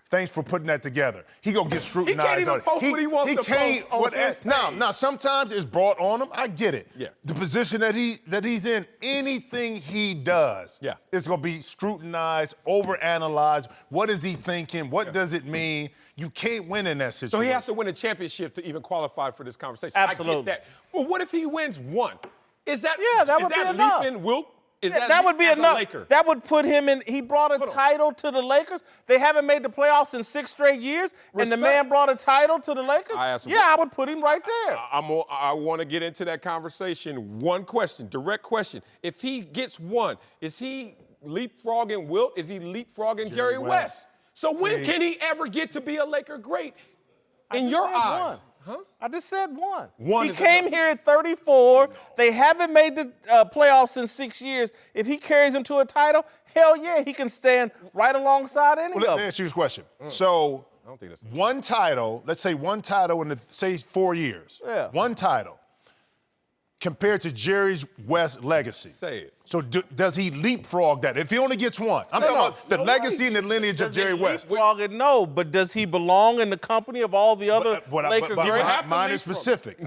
Thanks for putting that together. He gonna get scrutinized. He can't even on it. post what he wants to post on his page. Now, sometimes it's brought on him. I get it. Yeah. The position that he's in, anything he does, Yeah. is gonna be scrutinized, overanalyzed. What is he thinking? What does it mean? You can't win in that situation. So he has to win a championship to even qualify for this conversation. Absolutely. I get that. Well, what if he wins one? Is that that would be enough. leaping Wilt? Is that would be as a enough. Laker? That would put him in. He brought a title to the Lakers. They haven't made the playoffs in 6 straight years, and the Respect. man brought a title to the Lakers. I would put him right there. I want to get into that conversation. One question, direct question. If he gets one, is he leapfrogging Wilt? Is he leapfrogging Jerry West? So when can he ever get to be a Laker great? In your eyes. Huh? I just said one. One He is came enough. here at 34. They haven't made the playoffs in 6 years. If he carries them to a title, hell yeah, he can stand right alongside any Well, of let me them. ask you this question. So, I don't think that's one title, let's say one title in say 4 years. Yeah. One title. compared to Jerry West's legacy? Say it. So does he leapfrog that? If he only gets one. I'm talking about the legacy and the lineage of Jerry West. Leapfrog it? No, but does he belong in the company of all the other Laker greats? Mine is specific.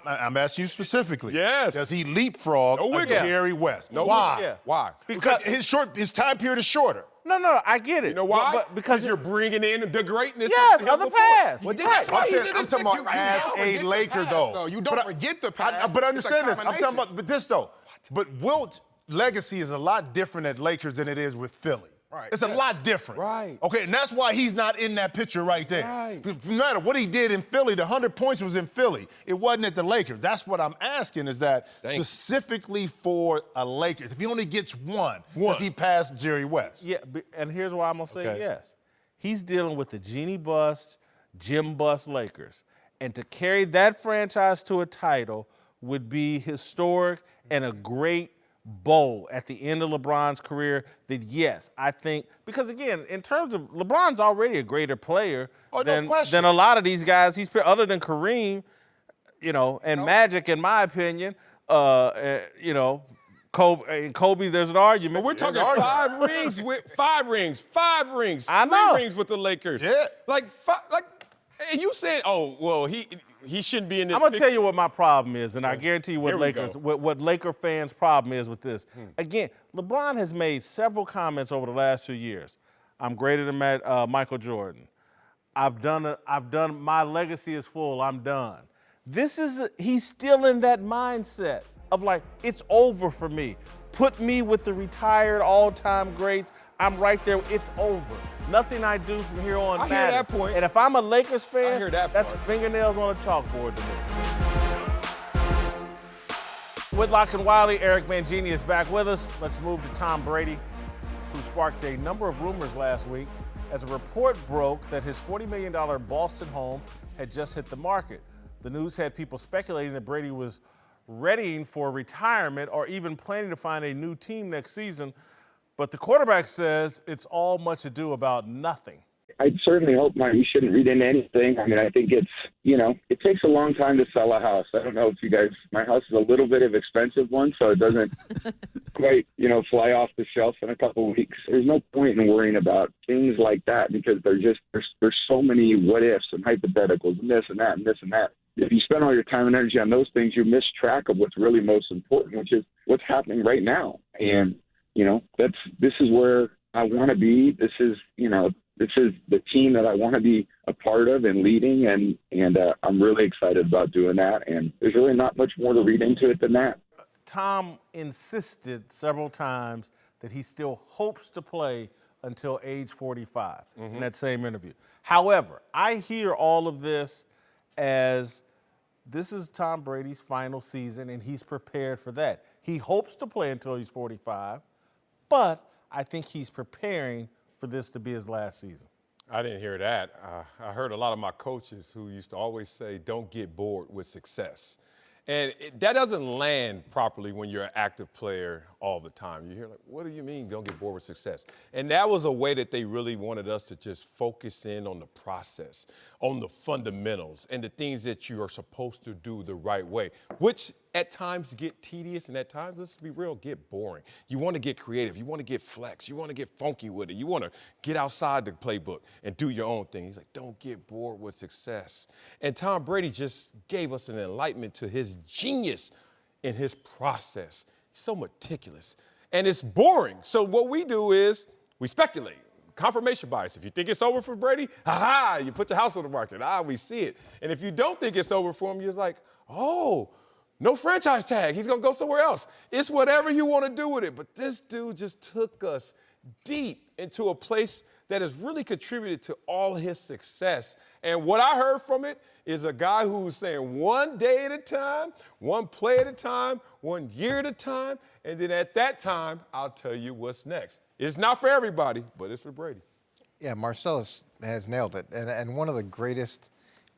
I'm asking you specifically. Yes. Does he leapfrog Jerry West? No. Why? Yeah. Why? Because his time period is shorter. No, I get it. You know why? But because you're bringing in the greatness of the past. Well, I'm talking about as a Laker, though. You don't forget the past. But understand this. I'm talking about this, though. But Wilt's legacy is a lot different at Lakers than it is with Philly. Right. It's a lot different. Right. Okay, and that's why he's not in that picture right there. Right. No matter what he did in Philly, the 100 points was in Philly. It wasn't at the Lakers. That's what I'm asking is that specifically for a Lakers, if he only gets one, does he pass Jerry West? Yeah, and here's why I'm going to say yes. He's dealing with the Genie Bust, Jim Bust Lakers. And to carry that franchise to a title would be historic and a great bowl at the end of LeBron's career that, yes, I think, because again, in terms of LeBron's already a greater player than a lot of these guys. He's other than Kareem, and Magic, in my opinion, Kobe, there's an argument. But we're talking 5 rings with 5 rings. I know. 3 rings with the Lakers. Yeah. And you said, he shouldn't be in this. I'm gonna tell you what my problem is, and I guarantee you what Laker fans' problem is with this. Again, LeBron has made several comments over the last 2 years. I'm greater than Michael Jordan. I've done. My legacy is full. I'm done. He's still in that mindset of like, it's over for me. Put me with the retired all-time greats. I'm right there. It's over. Nothing I do from here on matters. I hear that point. And if I'm a Lakers fan, I hear that that's part. fingernails on a chalkboard to me. Whitlock and Wiley, Eric Mangini is back with us. Let's move to Tom Brady, who sparked a number of rumors last week as a report broke that his $40 million Boston home had just hit the market. The news had people speculating that Brady was readying for retirement or even planning to find a new team next season. But the quarterback says it's all much ado about nothing. I certainly hope not. You shouldn't read into anything. I mean, I think it's, it takes a long time to sell a house. I don't know if you guys, my house is a little bit of expensive one, so it doesn't quite, fly off the shelf in a couple of weeks. There's no point in worrying about things like that because there's so many what ifs and hypotheticals and this and that and this and that. If you spend all your time and energy on those things, you miss track of what's really most important, which is what's happening right now. And, this is where I want to be. This is the team that I want to be a part of and leading. And I'm really excited about doing that. And there's really not much more to read into it than that. Tom insisted several times that he still hopes to play until age 45 in that same interview. However, I hear all of this as this is Tom Brady's final season, and he's prepared for that. He hopes to play until he's 45, but I think he's preparing for this to be his last season. I didn't hear that. I heard a lot of my coaches who used to always say, don't get bored with success. And that doesn't land properly when you're an active player all the time. You hear like, what do you mean don't get bored with success? And that was a way that they really wanted us to just focus in on the process, on the fundamentals, and the things that you are supposed to do the right way, which at times get tedious and at times, let's be real, get boring. You want to get creative. You want to get flex. You want to get funky with it. You want to get outside the playbook and do your own thing. He's like, don't get bored with success. And Tom Brady just gave us an enlightenment to his genius in his process. He's so meticulous. And it's boring. So what we do is we speculate. Confirmation bias. If you think it's over for Brady, you put the house on the market. We see it. And if you don't think it's over for him, you're like, no franchise tag. He's going to go somewhere else. It's whatever you want to do with it. But this dude just took us deep into a place that has really contributed to all his success. And what I heard from it is a guy who's saying one day at a time, one play at a time, 1 year at a time, and then at that time, I'll tell you what's next. It's not for everybody, but it's for Brady. Yeah, Marcellus has nailed it. And one of the greatest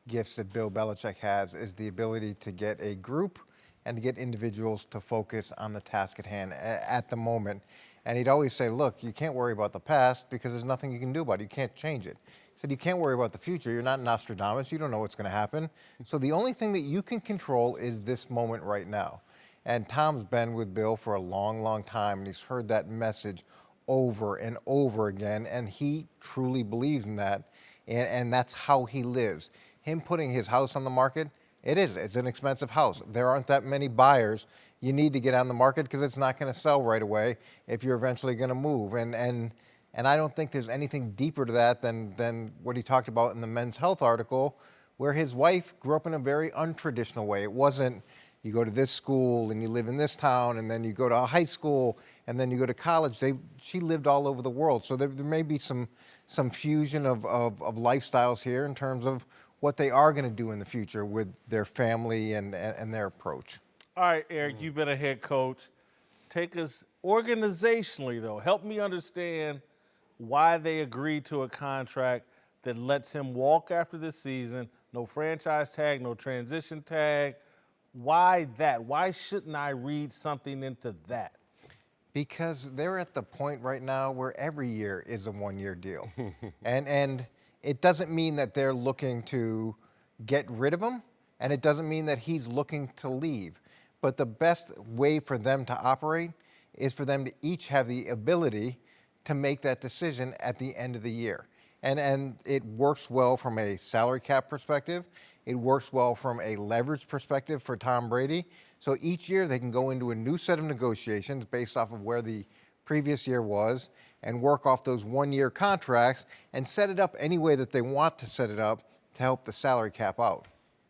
gifts that Bill Belichick has is the ability to get a group and to get individuals to focus on the task at hand at the moment. And he'd always say, look, you can't worry about the past because there's nothing you can do about it. You can't change it. He said, you can't worry about the future. You're not Nostradamus. You don't know what's going to happen. So the only thing that you can control is this moment right now. And Tom's been with Bill for a long, long time, and he's heard that message over and over again, and he truly believes in that, and that's how he lives. Him putting his house on the market, it's an expensive house. There aren't that many buyers. You need to get on the market because it's not going to sell right away if you're eventually going to move. And I don't think there's anything deeper to that than what he talked about in the Men's Health article, where his wife grew up in a very untraditional way. It wasn't, you go to this school and you live in this town, and then you go to a high school, and then you go to college. She lived all over the world. So there may be some fusion of lifestyles here in terms of what they are going to do in the future with their family and their approach. All right, Eric, you've been a head coach. Take us organizationally, though. Help me understand why they agreed to a contract that lets him walk after this season. No franchise tag, no transition tag. Why that? Why shouldn't I read something into that? Because they're at the point right now where every year is a one-year deal. and it doesn't mean that they're looking to get rid of him, and it doesn't mean that he's looking to leave. But the best way for them to operate is for them to each have the ability to make that decision at the end of the year. And it works well from a salary cap perspective. It works well from a leverage perspective for Tom Brady. So each year they can go into a new set of negotiations based off of where the previous year was and work off those one-year contracts and set it up any way that they want to set it up to help the salary cap out.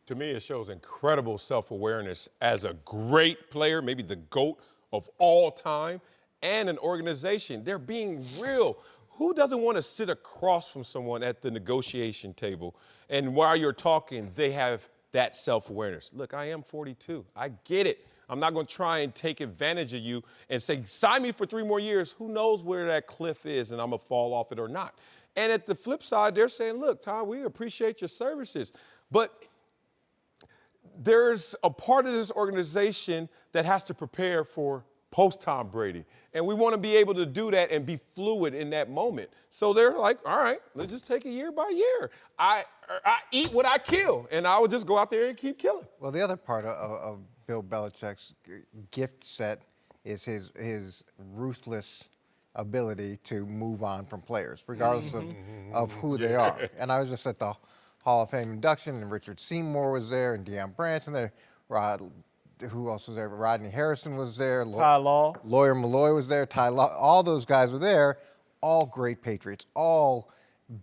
To me, it shows incredible self-awareness as a great player, maybe the GOAT of all time, and an organization. They're being real. Who doesn't want to sit across from someone at the negotiation table, and while you're talking, they have that self-awareness? Look, I am 42. I get it. I'm not going to try and take advantage of you and say, sign me for 3 more years. Who knows where that cliff is, and I'm going to fall off it or not. And at the flip side, they're saying, look, Tom, we appreciate your services, but there's a part of this organization that has to prepare for post-Tom Brady. And we want to be able to do that and be fluid in that moment. So they're like, all right, let's just take it year by year. I eat what I kill, and I will just go out there and keep killing. Well, the other part of Bill Belichick's gift set is his ruthless ability to move on from players, regardless of who they are. And I was just at the Hall of Fame induction, and Richard Seymour was there, and Deion Branch there. Who else was there? Rodney Harrison was there. Ty Law. Lawyer Malloy was there. Ty Law. All those guys were there. All great Patriots. All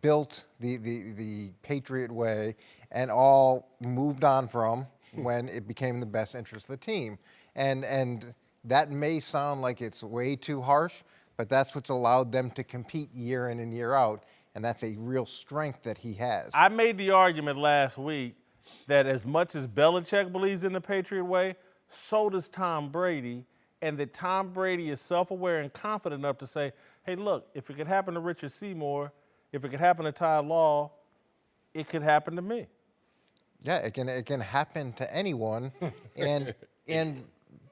built the Patriot way, and all moved on from when it became the best interest of the team. And that may sound like it's way too harsh, but that's what's allowed them to compete year in and year out. And that's a real strength that he has. I made the argument last week that as much as Belichick believes in the Patriot way, so does Tom Brady, and that Tom Brady is self-aware and confident enough to say, hey, look, if it could happen to Richard Seymour, if it could happen to Ty Law, it could happen to me. Yeah, it can happen to anyone, and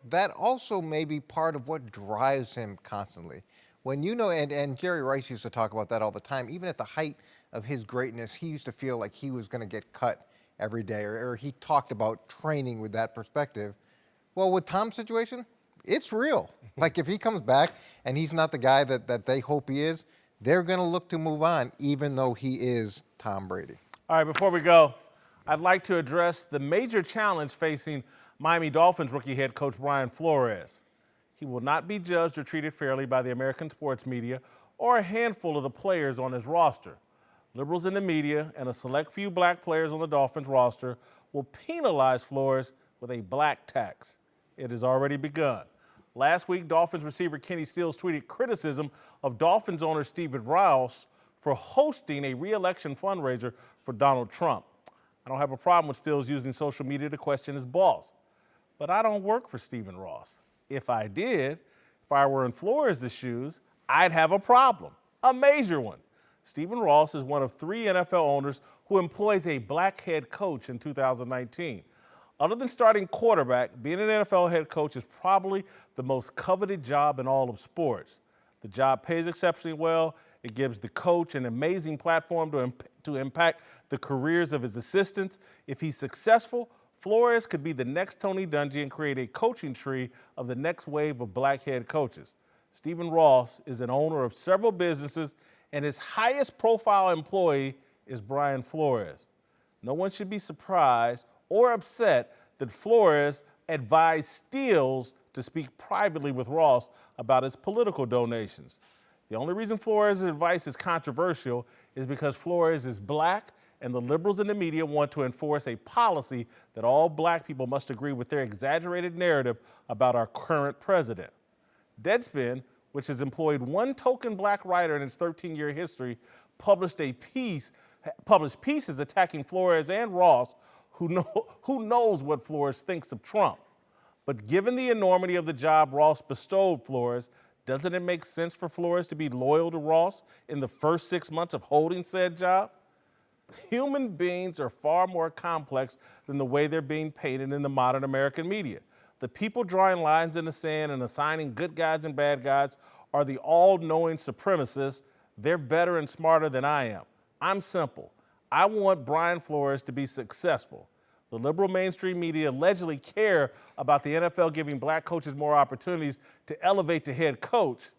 that also may be part of what drives him constantly. When you know, and Jerry Rice used to talk about that all the time, even at the height of his greatness, he used to feel like he was going to get cut every day, or he talked about training with that perspective. Well, with Tom's situation, it's real. Like if he comes back and he's not the guy that they hope he is, they're going to look to move on, even though he is Tom Brady. All right, before we go, I'd like to address the major challenge facing Miami Dolphins rookie head coach Brian Flores. He will not be judged or treated fairly by the American sports media or a handful of the players on his roster. Liberals in the media and a select few black players on the Dolphins roster will penalize Flores with a black tax. It has already begun. Last week, Dolphins receiver Kenny Stills tweeted criticism of Dolphins owner Stephen Rouse for hosting a re-election fundraiser for Donald Trump. I don't have a problem with Stills using social media to question his boss, but I don't work for Stephen Ross. If I did, if I were in Flores' shoes, I'd have a problem, a major one. Stephen Ross is one of 3 NFL owners who employs a black head coach in 2019. Other than starting quarterback, being an NFL head coach is probably the most coveted job in all of sports. The job pays exceptionally well. It gives the coach an amazing platform to impact the careers of his assistants. If he's successful, Flores could be the next Tony Dungy and create a coaching tree of the next wave of black head coaches. Stephen Ross is an owner of several businesses, and his highest profile employee is Brian Flores. No one should be surprised or upset that Flores advised Steele to speak privately with Ross about his political donations. The only reason Flores' advice is controversial is because Flores is black and the liberals in the media want to enforce a policy that all black people must agree with their exaggerated narrative about our current president. Deadspin, which has employed one token black writer in its 13-year history, published pieces attacking Flores and Ross, who knows what Flores thinks of Trump. But given the enormity of the job Ross bestowed Flores, doesn't it make sense for Flores to be loyal to Ross in the first 6 months of holding said job? Human beings are far more complex than the way they're being painted in the modern American media. The people drawing lines in the sand and assigning good guys and bad guys are the all-knowing supremacists. They're better and smarter than I am. I'm simple. I want Brian Flores to be successful. The liberal mainstream media allegedly care about the NFL giving black coaches more opportunities to elevate to head coach.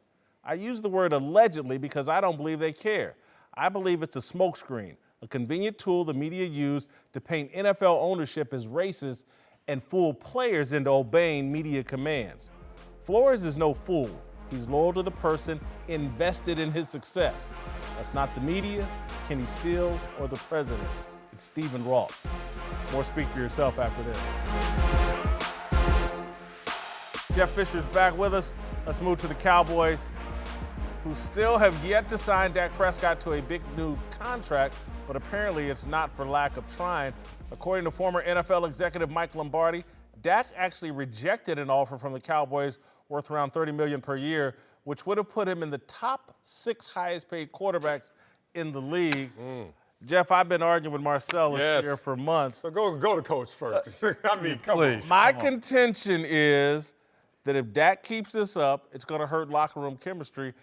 I use the word allegedly because I don't believe they care. I believe it's a smokescreen, a convenient tool the media use to paint NFL ownership as racist and fool players into obeying media commands. Flores is no fool. He's loyal to the person invested in his success. That's not the media, Kenny Stills, or the president. It's Stephen Ross. More Speak for Yourself after this. Jeff Fisher's back with us. Let's move to the Cowboys, who still have yet to sign Dak Prescott to a big new contract, but apparently it's not for lack of trying. According to former NFL executive Mike Lombardi, Dak actually rejected an offer from the Cowboys worth around $30 million per year, which would have put him in the top 6 highest paid quarterbacks in the league. Jeff, I've been arguing with Marcellus here for months. So go to coach first. I mean, come on. My contention is that if Dak keeps this up, it's going to hurt locker room chemistry.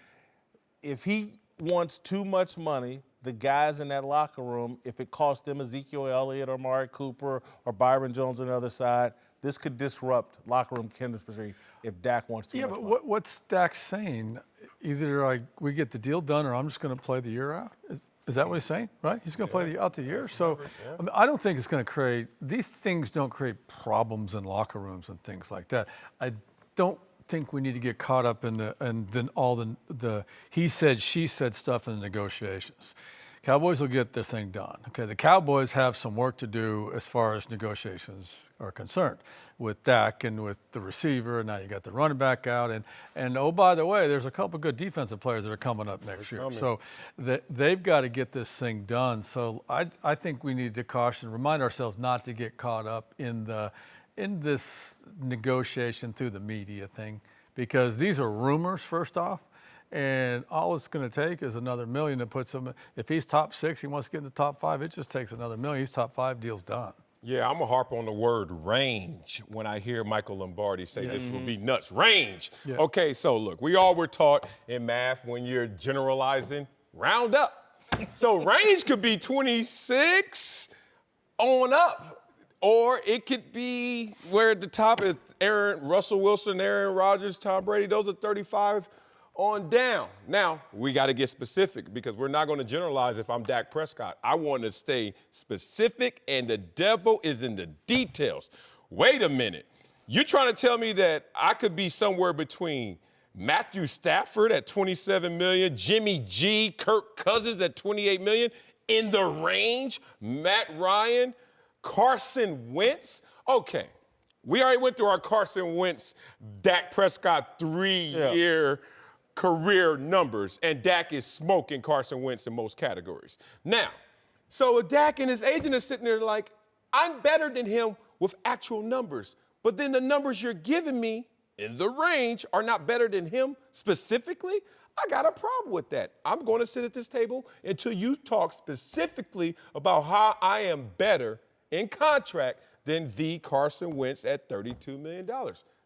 If he wants too much money, the guys in that locker room, if it costs them Ezekiel Elliott or Amari Cooper or Byron Jones on the other side, this could disrupt locker room chemistry if Dak wants too much money. But what's Dak saying? Either we get the deal done or I'm just going to play the year out? Is that what he's saying, right? He's going to play out the year. So I mean, I don't think it's going to create – these things don't create problems in locker rooms and things like that. I don't think we need to get caught up in the he said, she said stuff in the negotiations. Cowboys will get their thing done. Okay, the Cowboys have some work to do as far as negotiations are concerned with Dak and with the receiver. And now you got the running back out, and oh, by the way, there's a couple good defensive players that are coming up next year. So they've got to get this thing done. So I think we need to remind ourselves not to get caught up in this negotiation through the media thing, because these are rumors, first off. And all it's going to take is another $1 million to put some. If he's top 6, he wants to get in the top 5. It just takes another $1 million. He's top 5, deal's done. Yeah, I'm going to harp on the word range when I hear Michael Lombardi say this will be nuts. Range. Yeah. Okay, so look, we all were taught in math when you're generalizing, round up. So range could be 26 on up. Or it could be where at the top is Russell Wilson, Aaron Rodgers, Tom Brady. Those are 35 on down. Now, we got to get specific because we're not going to generalize if I'm Dak Prescott. I want to stay specific, and the devil is in the details. Wait a minute. You're trying to tell me that I could be somewhere between Matthew Stafford at $27 million, Jimmy G, Kirk Cousins at $28 million, in the range, Matt Ryan, Carson Wentz? Okay, we already went through our Carson Wentz, Dak Prescott 3-year career numbers, and Dak is smoking Carson Wentz in most categories. Now, so Dak and his agent are sitting there like, I'm better than him with actual numbers, but then the numbers you're giving me in the range are not better than him specifically. I got a problem with that. I'm going to sit at this table until you talk specifically about how I am better in contract than the Carson Wentz at $32 million.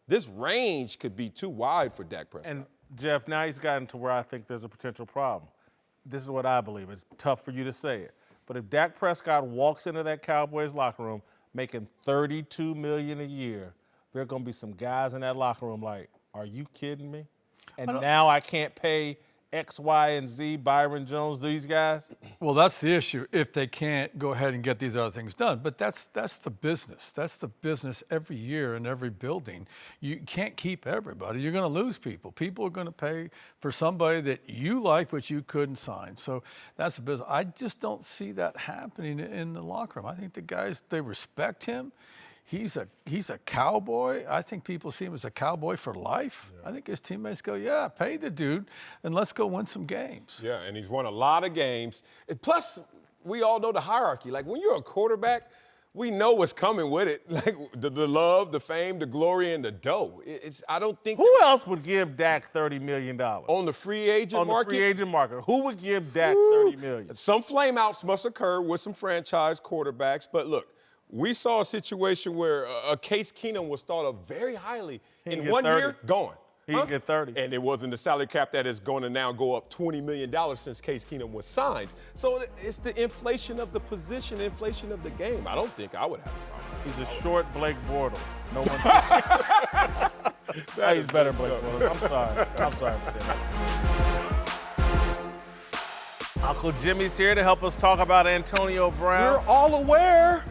This range could be too wide for Dak Prescott. And Jeff, now he's gotten to where I think there's a potential problem. This is what I believe. It's tough for you to say it. But if Dak Prescott walks into that Cowboys locker room, making $32 million a year, there are going to be some guys in that locker room like, are you kidding me? And now I can't pay X, Y, and Z, Byron Jones, these guys? Well, that's the issue, if they can't go ahead and get these other things done. But that's the business. That's the business every year in every building. You can't keep everybody. You're going to lose people. People are going to pay for somebody that you like but you couldn't sign. So that's the business. I just don't see that happening in the locker room. I think the guys, they respect him. He's a cowboy. I think people see him as a cowboy for life. Yeah. I think his teammates go, yeah, pay the dude, and let's go win some games. Yeah, and he's won a lot of games. Plus, we all know the hierarchy. Like, when you're a quarterback, we know what's coming with it. Like, the love, the fame, the glory, and the dough. I don't think... Who else would give Dak $30 million? On the free agent market? On the free agent market. Who would give Dak $30 million? Some flameouts must occur with some franchise quarterbacks, but look, we saw a situation where a Case Keenum was thought of very highly. In 1 year, gone. He can get 30. And it wasn't the salary cap that is going to now go up $20 million since Case Keenum was signed. So it's the inflation of the position, inflation of the game. I don't think I would have a problem. He's a short Blake Bortles. No one. He's better Blake Bortles. I'm sorry for that. Uncle Jimmy's here to help us talk about Antonio Brown. We're all aware.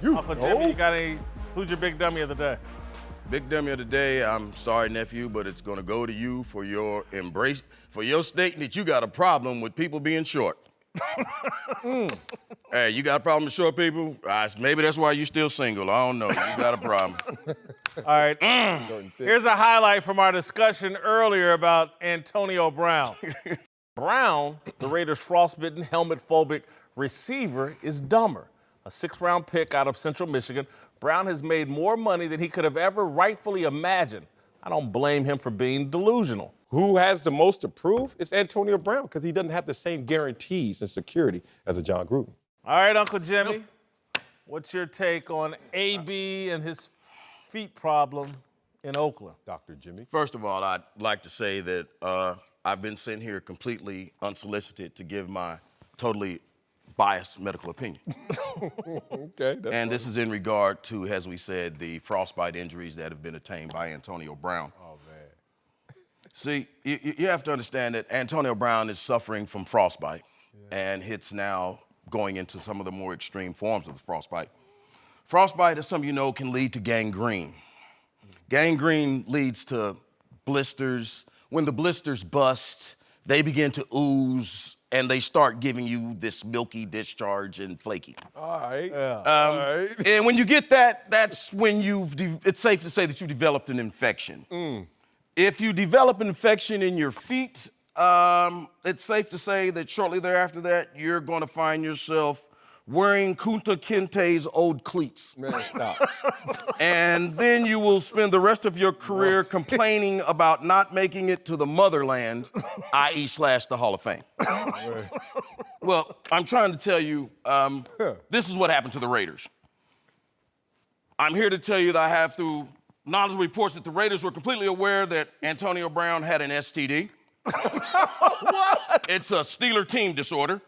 Uncle Jimmy, you got any? Who's your big dummy of the day? Big dummy of the day, I'm sorry, nephew, but it's going to go to you for your embrace, for your statement that you got a problem with people being short. Hey, you got a problem with short people? Maybe that's why you're still single. I don't know. You got a problem. All right. Here's a highlight from our discussion earlier about Antonio Brown. Brown, the Raiders' frostbitten, helmet-phobic receiver, is dumber. A 6th-round pick out of Central Michigan, Brown has made more money than he could have ever rightfully imagined. I don't blame him for being delusional. Who has the most to prove? It's Antonio Brown, because he doesn't have the same guarantees and security as a John Gruden. All right, Uncle Jimmy, what's your take on AB and his feet problem in Oakland? Dr. Jimmy? First of all, I'd like to say that I've been sent here completely unsolicited to give my totally biased medical opinion. Okay. And this is in regard to, as we said, the frostbite injuries that have been attained by Antonio Brown. Oh, man. See, you have to understand that Antonio Brown is suffering from frostbite, and it's now going into some of the more extreme forms of the frostbite. Frostbite, as some of you know, can lead to gangrene. Gangrene leads to blisters. When the blisters bust, they begin to ooze, and they start giving you this milky discharge and flaky. All right. All right. And when you get that, that's when it's safe to say that you developed an infection. If you develop an infection in your feet, it's safe to say that shortly thereafter that, you're going to find yourself wearing Kunta Kinte's old cleats. Man, stop. And then you will spend the rest of your career complaining about not making it to the motherland, i.e. / the Hall of Fame. Well, I'm trying to tell you, this is what happened to the Raiders. I'm here to tell you that I have through knowledge reports that the Raiders were completely aware that Antonio Brown had an STD. What? It's a Steeler team disorder.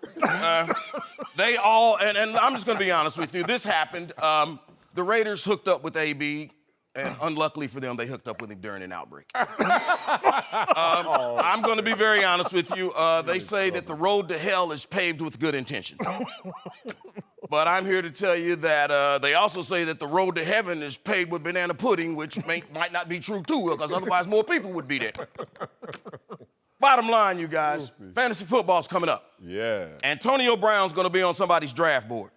They all, and I'm just going to be honest with you, this happened. The Raiders hooked up with AB, and unluckily for them, they hooked up with him during an outbreak. I'm going to be very honest with you. They say that the road to hell is paved with good intentions. But I'm here to tell you that they also say that the road to heaven is paved with banana pudding, which might not be true, too, because otherwise more people would be there. Bottom line, you guys, fantasy football's coming up. Yeah. Antonio Brown's going to be on somebody's draft board.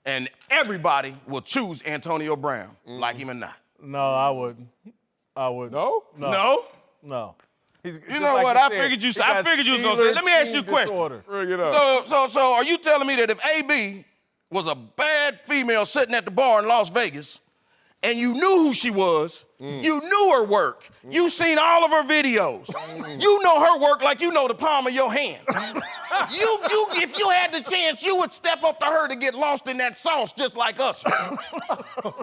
And everybody will choose Antonio Brown, like him or not. No, I wouldn't. I wouldn't. No? No? No. You know what? I figured you was going to say. Let me ask you a question. Bring it up. So are you telling me that if AB was a bad female sitting at the bar in Las Vegas, and you knew who she was, you knew her work, you seen all of her videos, you know her work like you know the palm of your hand. If you had the chance, you would step up to her to get lost in that sauce just like us.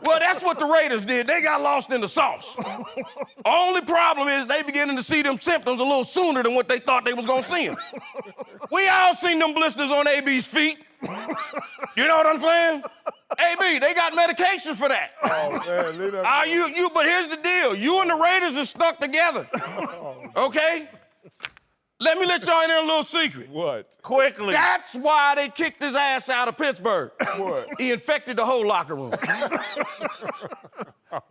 Well, that's what the Raiders did. They got lost in the sauce. Only problem is they beginning to see them symptoms a little sooner than what they thought they was gonna see them. We all seen them blisters on AB's feet. You know what I'm saying? AB, they got medication for that. Oh, man, leave that But here's the deal. You and the Raiders are stuck together. Okay? Let me let y'all in there a little secret. What? Quickly. That's why they kicked his ass out of Pittsburgh. What? He infected the whole locker room.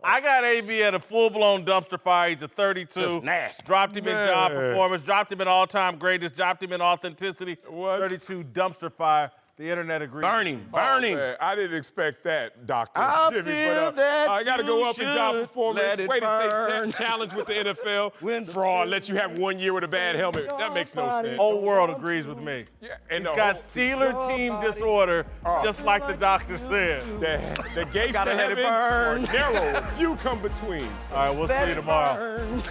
I got AB at a full-blown dumpster fire. He's a 32. Just nasty. Dropped him in job Man. performance, dropped him in all-time greatest, dropped him in authenticity. What? 32 dumpster fire. The internet agrees. Burn him. Oh, man, I didn't expect that, Dr. I Jimmy. feel But that I got to go you up in job should performance. let it Way to burn. take challenge with the NFL. When the Fraud, let you have 1 year with a bad helmet. That makes no sense. Whole world agrees with me. Yeah, and He's the got whole- Steeler team disorder, just like the doctor said. The gates to Gotta let it heaven are burn. narrow. Few come between. All right, we'll see you tomorrow. Burn.